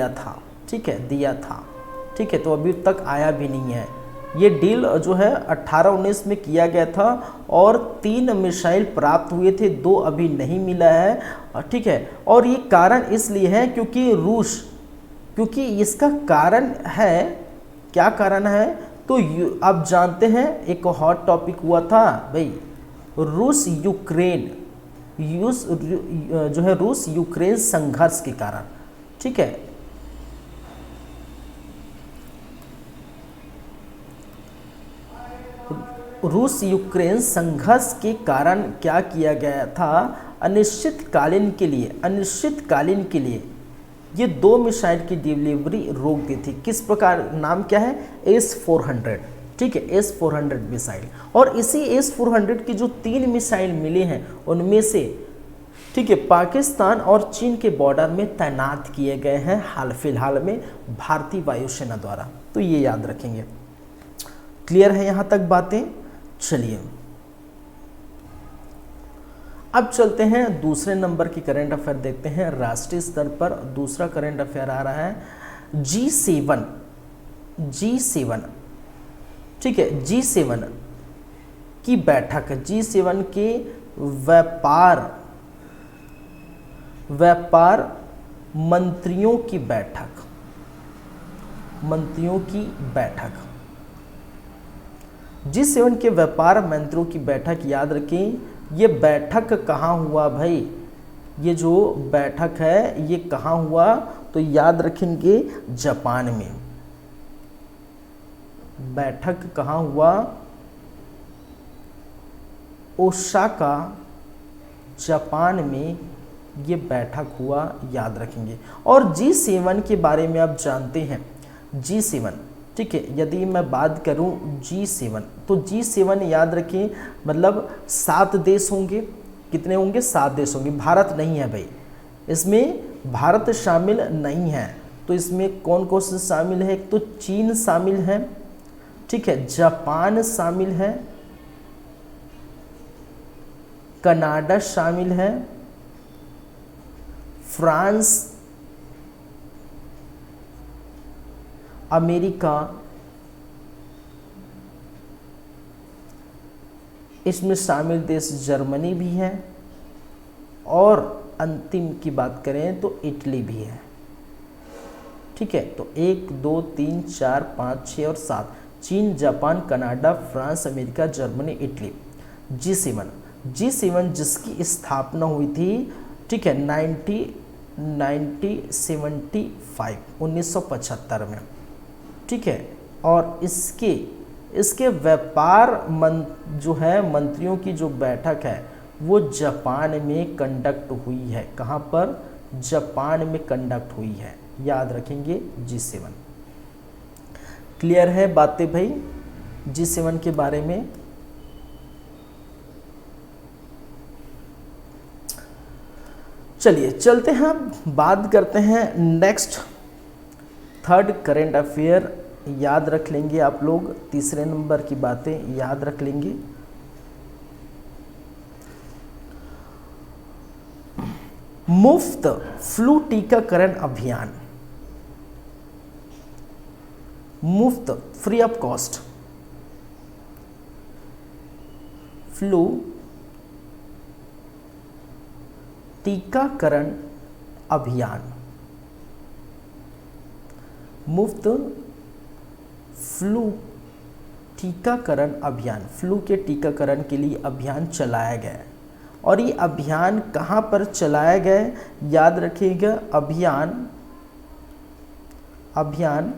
था, ठीक है, ठीक है। तो अभी तक आया भी नहीं है। ये डील जो है 18-19 में किया गया था और 3 मिसाइल प्राप्त हुए थे, 2 अभी नहीं मिला है, ठीक है। और ये कारण इसलिए है क्योंकि इसका कारण है, क्या कारण है, तो आप जानते हैं एक हॉट टॉपिक हुआ था भाई, रूस यूक्रेन संघर्ष के कारण, ठीक है। रूस यूक्रेन संघर्ष के कारण क्या किया गया था, अनिश्चितकालीन के लिए ये 2 मिसाइल की डिलीवरी रोक दी थी। किस प्रकार, नाम क्या है, S-400, ठीक है, S-400 मिसाइल। और इसी S-400 की जो 3 मिसाइल मिले हैं उनमें से, ठीक है, पाकिस्तान और चीन के बॉर्डर में तैनात किए गए हैं हाल फिलहाल में भारतीय वायुसेना द्वारा। तो ये याद रखेंगे। क्लियर है यहाँ तक बातें? चलिए अब चलते हैं दूसरे नंबर की करंट अफेयर देखते हैं। राष्ट्रीय स्तर पर दूसरा करंट अफेयर आ रहा है G7, ठीक है, G7 की बैठक, G7 के व्यापार मंत्रियों की बैठक, G7 के व्यापार मंत्रियों की बैठक, याद रखें। ये बैठक कहाँ हुआ भाई? ये जो बैठक है ये कहाँ हुआ? तो याद रखेंगे जापान में। बैठक कहाँ हुआ? ओसाका, जापान में ये बैठक हुआ, याद रखेंगे। और G7 के बारे में आप जानते हैं, G7, ठीक है, यदि मैं बात करूं G7, तो G7 याद रखें मतलब 7 देश होंगे। कितने होंगे? 7 देश होंगे। भारत नहीं है भाई, इसमें भारत शामिल नहीं है। तो इसमें कौन कौन से शामिल है? एक तो चीन शामिल है, ठीक है, जापान शामिल है, कनाडा शामिल है, फ्रांस, अमेरिका, इसमें शामिल देश जर्मनी भी है, और अंतिम की बात करें तो इटली भी है, ठीक है। तो 1 2 3 4 5 6 और 7, चीन, Japan, Canada, France, America, Germany, Italy. G7 जिसकी स्थापना हुई थी, ठीक है, 1975 में, ठीक है। और इसके व्यापार जो है मंत्रियों की जो बैठक है वो जापान में कंडक्ट हुई है। कहाँ पर? जापान में कंडक्ट हुई है, याद रखेंगे G7। क्लियर है बातें भाई G7 के बारे में? चलिए चलते हैं, बात करते हैं नेक्स्ट थर्ड करेंट अफेयर। याद रख लेंगे आप लोग, तीसरे नंबर की बातें याद रख लेंगे। मुफ्त फ्लू टीकाकरण अभियान, मुफ्त, फ्री ऑफ कॉस्ट फ्लू टीकाकरण अभियान, मुफ्त फ्लू टीकाकरण अभियान, फ्लू के टीकाकरण के लिए अभियान चलाया गया। और ये अभियान कहाँ पर चलाया गया? याद रखिएगा, अभियान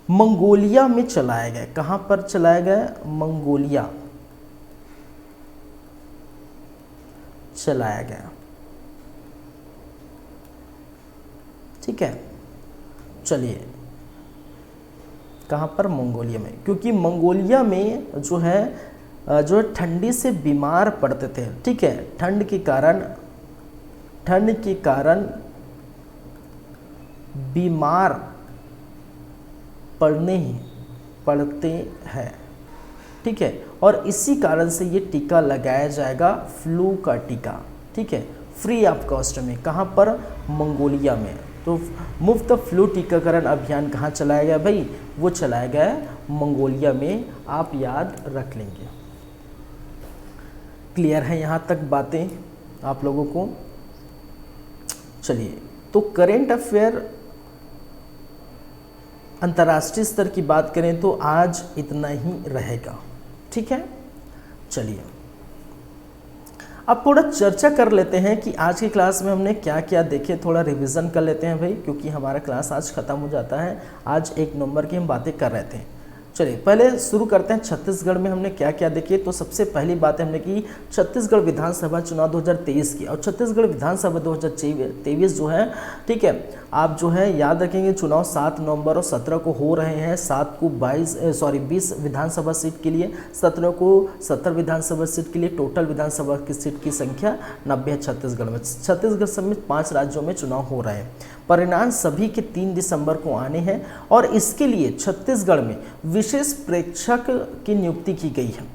मंगोलिया में चलाया गया। कहाँ पर चलाया गया? मंगोलिया चलाया गया, ठीक है। चलिए, कहाँ पर? मंगोलिया में, क्योंकि मंगोलिया में जो है ठंडी से बीमार पड़ते थे, ठीक है। ठंड के कारण बीमार पड़ते हैं, ठीक है। और इसी कारण से ये टीका लगाया जाएगा, फ्लू का टीका, ठीक है, फ्री ऑफ कॉस्ट में। कहाँ पर? मंगोलिया में। तो मुफ्त फ्लू टीकाकरण अभियान कहाँ चलाया गया भाई? वो चलाया गया मंगोलिया में, आप याद रख लेंगे। क्लियर है यहाँ तक बातें आप लोगों को? चलिए, तो करेंट अफेयर अंतर्राष्ट्रीय स्तर की बात करें तो आज इतना ही रहेगा, ठीक है। चलिए अब थोड़ा चर्चा कर लेते हैं कि आज की क्लास में हमने क्या क्या देखे, थोड़ा रिवीजन कर लेते हैं भाई, क्योंकि हमारा क्लास आज ख़त्म हो जाता है। आज 1 नवंबर की हम बातें कर रहे थे। चलिए पहले शुरू करते हैं छत्तीसगढ़ में हमने क्या क्या देखिए। तो सबसे पहली बात हमने की छत्तीसगढ़ विधानसभा चुनाव 2023 की, और छत्तीसगढ़ विधानसभा 2023 जो है, ठीक है, आप जो है याद रखेंगे चुनाव 7 नवंबर और 17 को हो रहे हैं। 7 को 20 विधानसभा सीट के लिए, 17 को 70 विधानसभा सीट के लिए, टोटल विधानसभा की सीट की संख्या 90 है छत्तीसगढ़ में। छत्तीसगढ़ समेत 5 राज्यों में चुनाव हो रहे हैं। परिणाम सभी के 3 दिसंबर को आने हैं और इसके लिए छत्तीसगढ़ में विशेष प्रेक्षक की नियुक्ति की गई है।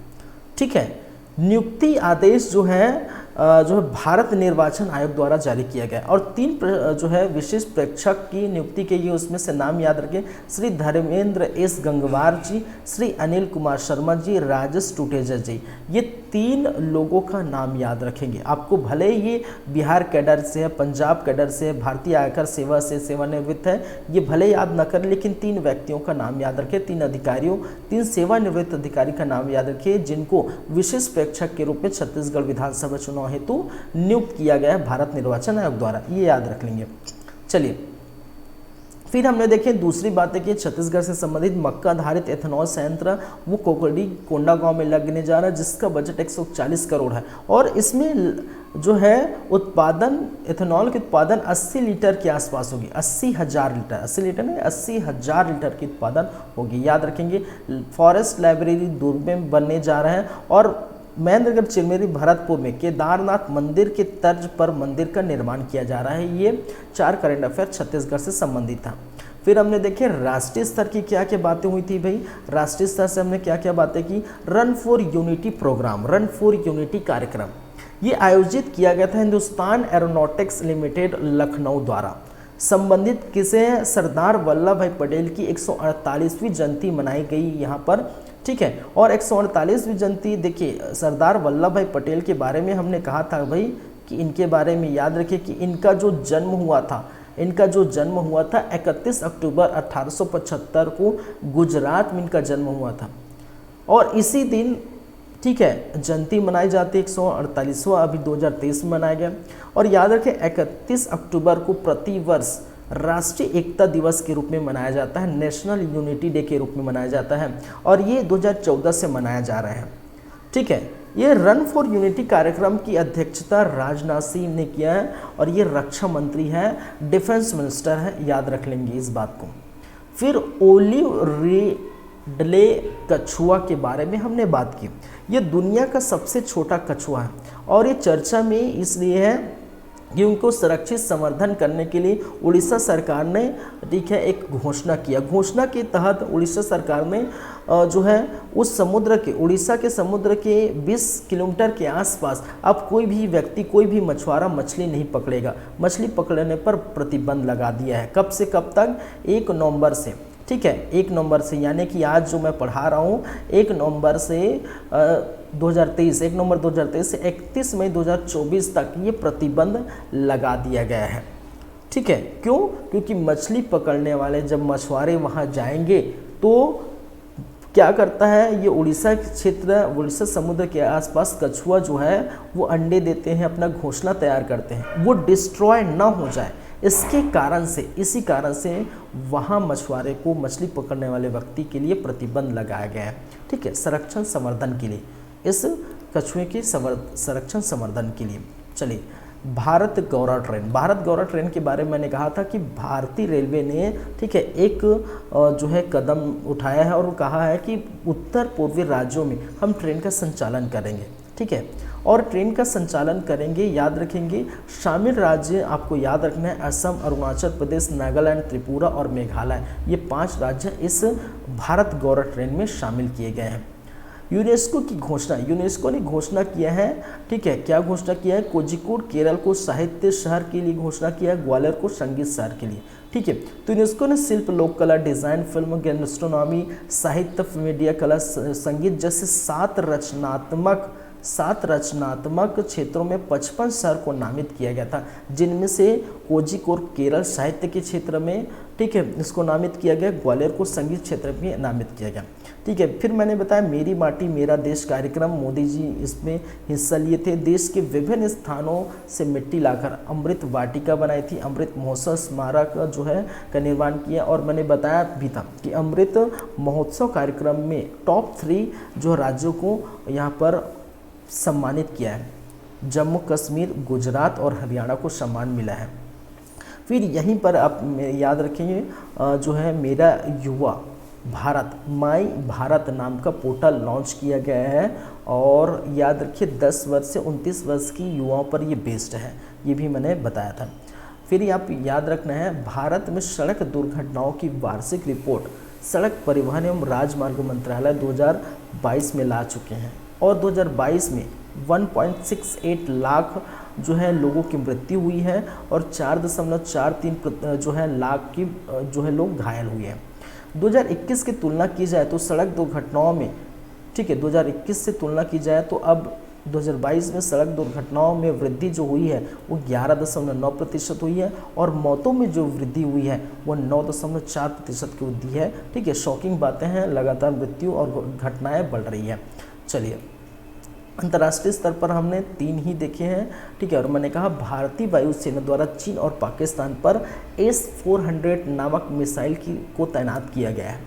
ठीक है, नियुक्ति आदेश जो है भारत निर्वाचन आयोग द्वारा जारी किया गया और 3 जो है विशेष प्रेक्षक की नियुक्ति की गई। उसमें से नाम याद रखें, श्री धर्मेंद्र एस गंगवार जी, श्री अनिल कुमार शर्मा जी, राजेश टुटेजा जी। ये 3 लोगों का नाम याद रखेंगे। आपको भले ये बिहार कैडर से है, पंजाब कैडर से है, भारतीय आयकर सेवा से सेवानिवृत्त है, ये भले याद न करें, लेकिन 3 व्यक्तियों का नाम याद रखें, 3 अधिकारियों, 3 सेवानिवृत्त अधिकारी का नाम याद रखिए, जिनको विशेष प्रेक्षक के रूप में छत्तीसगढ़ विधानसभा चुनाव हेतु नियुक्त किया गया है भारत निर्वाचन आयोग द्वारा। ये याद रख लेंगे। चलिए फिर हमने देखे दूसरी बात है कि छत्तीसगढ़ से संबंधित मक्का आधारित एथेनॉल संयंत्र वो कोकड़ी कोंडागांव में लगने जा रहा है, जिसका बजट 140 करोड़ है और इसमें जो है उत्पादन, एथेनॉल के उत्पादन 80 लीटर के आसपास होगी। 80,000 लीटर, 80 लीटर नहीं, 80,000 लीटर की उत्पादन होगी। याद रखेंगे। फॉरेस्ट लाइब्रेरी दुर्ग में बनने जा रहा है और महेंद्रगढ़ चिरमिरी भरतपुर में केदारनाथ मंदिर के तर्ज पर मंदिर का निर्माण किया जा रहा है। ये 4 करंट अफेयर छत्तीसगढ़ से संबंधित था। फिर हमने देखे राष्ट्रीय स्तर की क्या क्या बातें हुई थी भाई। राष्ट्रीय स्तर से हमने क्या क्या बातें की। Run for unity program, run for unity कार्यक्रम ये आयोजित किया गया था हिंदुस्तान एरोनॉटिक्स लिमिटेड लखनऊ द्वारा। संबंधित किसे, सरदार वल्लभ भाई पटेल की 148वीं जयंती मनाई गई यहाँ पर। ठीक है, और 148वीं जयंती, देखिए सरदार वल्लभ भाई पटेल के बारे में हमने कहा था भाई कि इनके बारे में याद रखिए कि इनका जो जन्म हुआ था, 31 अक्टूबर 1875 को गुजरात में इनका जन्म हुआ था और इसी दिन, ठीक है, जयंती मनाई जाती है। 148वां अभी 2023 में मनाया गया। और याद रखें 31 अक्टूबर को प्रतिवर्ष राष्ट्रीय एकता दिवस के रूप में मनाया जाता है, नेशनल यूनिटी डे के रूप में मनाया जाता है और ये 2014 से मनाया जा रहा है। ठीक है, ये रन फॉर यूनिटी कार्यक्रम की अध्यक्षता राजनाथ सिंह ने किया है और ये रक्षा मंत्री है, डिफेंस मिनिस्टर है, याद रख लेंगे इस बात को। फिर ओलिव रिडले कछुआ के बारे में हमने बात की। ये दुनिया का सबसे छोटा कछुआ है और ये चर्चा में इसलिए है कि उनको सुरक्षित संवर्धन करने के लिए उड़ीसा सरकार ने, ठीक है, एक घोषणा किया। घोषणा के तहत उड़ीसा सरकार ने जो है उस समुद्र के, उड़ीसा के समुद्र के 20 किलोमीटर के आसपास अब कोई भी व्यक्ति, कोई भी मछुआरा मछली नहीं पकड़ेगा। मछली पकड़ने पर प्रतिबंध लगा दिया है। कब से कब तक? 1 नवंबर से। ठीक है, 1 नवंबर से, यानी कि आज जो मैं पढ़ा रहा हूँ 1 नवंबर से 2023, 1 नवंबर 2023 से 31 मई 2024 तक ये प्रतिबंध लगा दिया गया है। ठीक है, क्यों? क्योंकि मछली पकड़ने वाले जब मछुआरे वहाँ जाएंगे तो क्या करता है, ये उड़ीसा क्षेत्र, उड़ीसा समुद्र के आसपास कछुआ जो है वो अंडे देते हैं, अपना घोंसला तैयार करते हैं, वो डिस्ट्रॉय ना हो जाए इसके कारण से, इसी कारण से वहाँ मछुआरे को, मछली पकड़ने वाले व्यक्ति के लिए प्रतिबंध लगाया गया है। ठीक है, संरक्षण संवर्धन के लिए, इस कछुए के संरक्षण संवर्धन के लिए। चलिए, भारत गौरव ट्रेन, भारत गौरव ट्रेन के बारे में मैंने कहा था कि भारतीय रेलवे ने, ठीक है, एक जो है कदम उठाया है और कहा है कि उत्तर पूर्वी राज्यों में हम ट्रेन का संचालन करेंगे। ठीक है, और ट्रेन का संचालन करेंगे, याद रखेंगे, शामिल राज्य आपको याद रखना है असम, अरुणाचल प्रदेश, नागालैंड, त्रिपुरा और मेघालय। ये 5 राज्य इस भारत गौरव ट्रेन में शामिल किए गए हैं। यूनेस्को की घोषणा, यूनेस्को ने घोषणा किया है, ठीक है, क्या घोषणा किया है? कोझिकोड केरल को साहित्य शहर के लिए घोषणा किया है, ग्वालियर को संगीत शहर के लिए। ठीक है, तो यूनेस्को ने शिल्प, लोक कला, डिजाइन, फिल्म, गैस्ट्रोनॉमी, साहित्य, मीडिया कला, संगीत जैसे 7 रचनात्मक क्षेत्रों में 55 शहर को नामित किया गया था, जिनमें से कोझिकोड केरल साहित्य के क्षेत्र में, ठीक है, इसको नामित किया गया, ग्वालियर को संगीत क्षेत्र में नामित किया गया। ठीक है। फिर मैंने बताया मेरी माटी मेरा देश कार्यक्रम, मोदी जी इसमें हिस्सा लिए थे। देश के विभिन्न स्थानों से मिट्टी लाकर अमृत वाटिका बनाई थी, अमृत महोत्सव स्मारक जो है का निर्माण किया। और मैंने बताया भी था कि अमृत महोत्सव कार्यक्रम में टॉप 3 जो राज्यों को यहाँ पर सम्मानित किया है, जम्मू कश्मीर, गुजरात और हरियाणा को सम्मान मिला है। फिर यहीं पर आप याद रखेंगे जो है मेरा युवा भारत, माई भारत नाम का पोर्टल लॉन्च किया गया है। और याद रखिए 10 वर्ष से 29 वर्ष की युवाओं पर ये बेस्ड है, ये भी मैंने बताया था। फिर आप याद रखना है भारत में सड़क दुर्घटनाओं की वार्षिक रिपोर्ट सड़क परिवहन एवं राजमार्ग मंत्रालय 2022 में ला चुके हैं। और 2022 में 1.68 लाख जो है लोगों की मृत्यु हुई है और 4.43 जो है लाख की जो है लोग घायल हुए हैं। 2021 की तुलना की जाए तो सड़क दुर्घटनाओं में, ठीक है, 2021 से तुलना की जाए तो अब 2022 में सड़क दुर्घटनाओं में वृद्धि जो हुई है वो 11.9% हुई है और मौतों में जो वृद्धि हुई है वो 9.4% की वृद्धि है। ठीक है, शॉकिंग बातें हैं, लगातार मृत्यु और घटनाएं बढ़ रही है। चलिए, अंतर्राष्ट्रीय स्तर पर हमने 3 ही देखे हैं। ठीक है, और मैंने कहा भारतीय वायुसेना द्वारा चीन और पाकिस्तान पर S-400 नामक मिसाइल को तैनात किया गया है।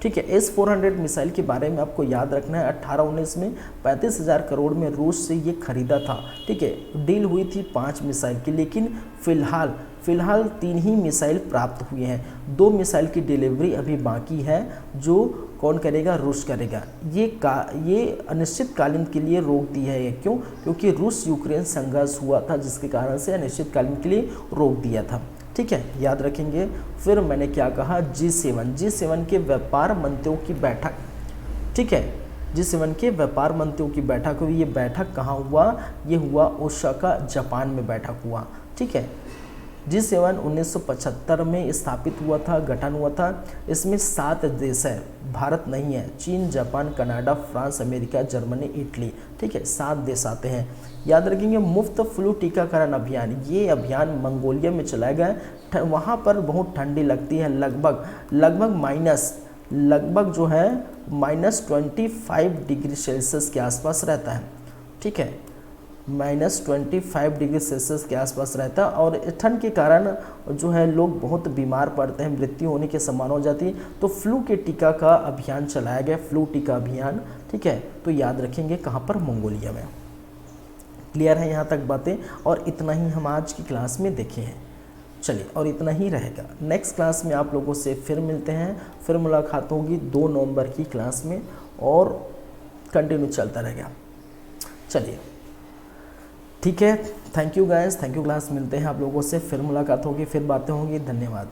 ठीक है, S-400 मिसाइल के बारे में आपको याद रखना है 18-19 में 35,000 करोड़ में रूस से ये खरीदा था। ठीक है, डील हुई थी 5 मिसाइल की, लेकिन फिलहाल 3 ही मिसाइल प्राप्त हुए हैं। 2 मिसाइल की डिलीवरी अभी बाकी है, जो कौन करेगा? रूस करेगा। ये अनिश्चितकालीन के लिए रोक दी है। क्यों? क्योंकि रूस यूक्रेन संघर्ष हुआ था, जिसके कारण से अनिश्चितकालीन के लिए रोक दिया था। ठीक है, याद रखेंगे। फिर मैंने क्या कहा? G7 के व्यापार मंत्रियों की बैठक। ठीक है, G7 के व्यापार मंत्रियों की बैठक हुई। ये बैठक कहाँ हुआ? ये हुआ ओसाका, जापान में बैठक हुआ। ठीक है, G7 1975 में स्थापित हुआ था, गठन हुआ था। इसमें 7 देश है, भारत नहीं है। चीन, Japan, Canada, France, America, Germany, Italy. ठीक है, 7 देश आते हैं। याद रखेंगे मुफ्त फ्लू टीकाकरण अभियान, ये अभियान मंगोलिया में चलाया गया। वहाँ पर बहुत ठंडी लगती है, लगभग जो है -25 डिग्री सेल्सियस के आसपास रहता है। ठीक है, -25 डिग्री सेल्सियस के आसपास रहता है और ठंड के कारण जो है लोग बहुत बीमार पड़ते हैं, मृत्यु होने की संभावना हो जाती है। तो फ्लू के टीका का अभियान चलाया गया, फ्लू टीका अभियान। ठीक है, तो याद रखेंगे कहाँ पर? मंगोलिया में। क्लियर है यहाँ तक बातें? और इतना ही हम आज की क्लास में देखे हैं। चलिए, और इतना ही रहेगा। नेक्स्ट क्लास में आप लोगों से फिर मिलते हैं, फिर मुलाकात होगी 2 नवंबर की क्लास में और कंटिन्यू चलता रहेगा। चलिए, ठीक है, thank you guys, thank you class. मिलते हैं आप लोगों से, फिर मुलाकात होगी, फिर बातें होंगी। धन्यवाद।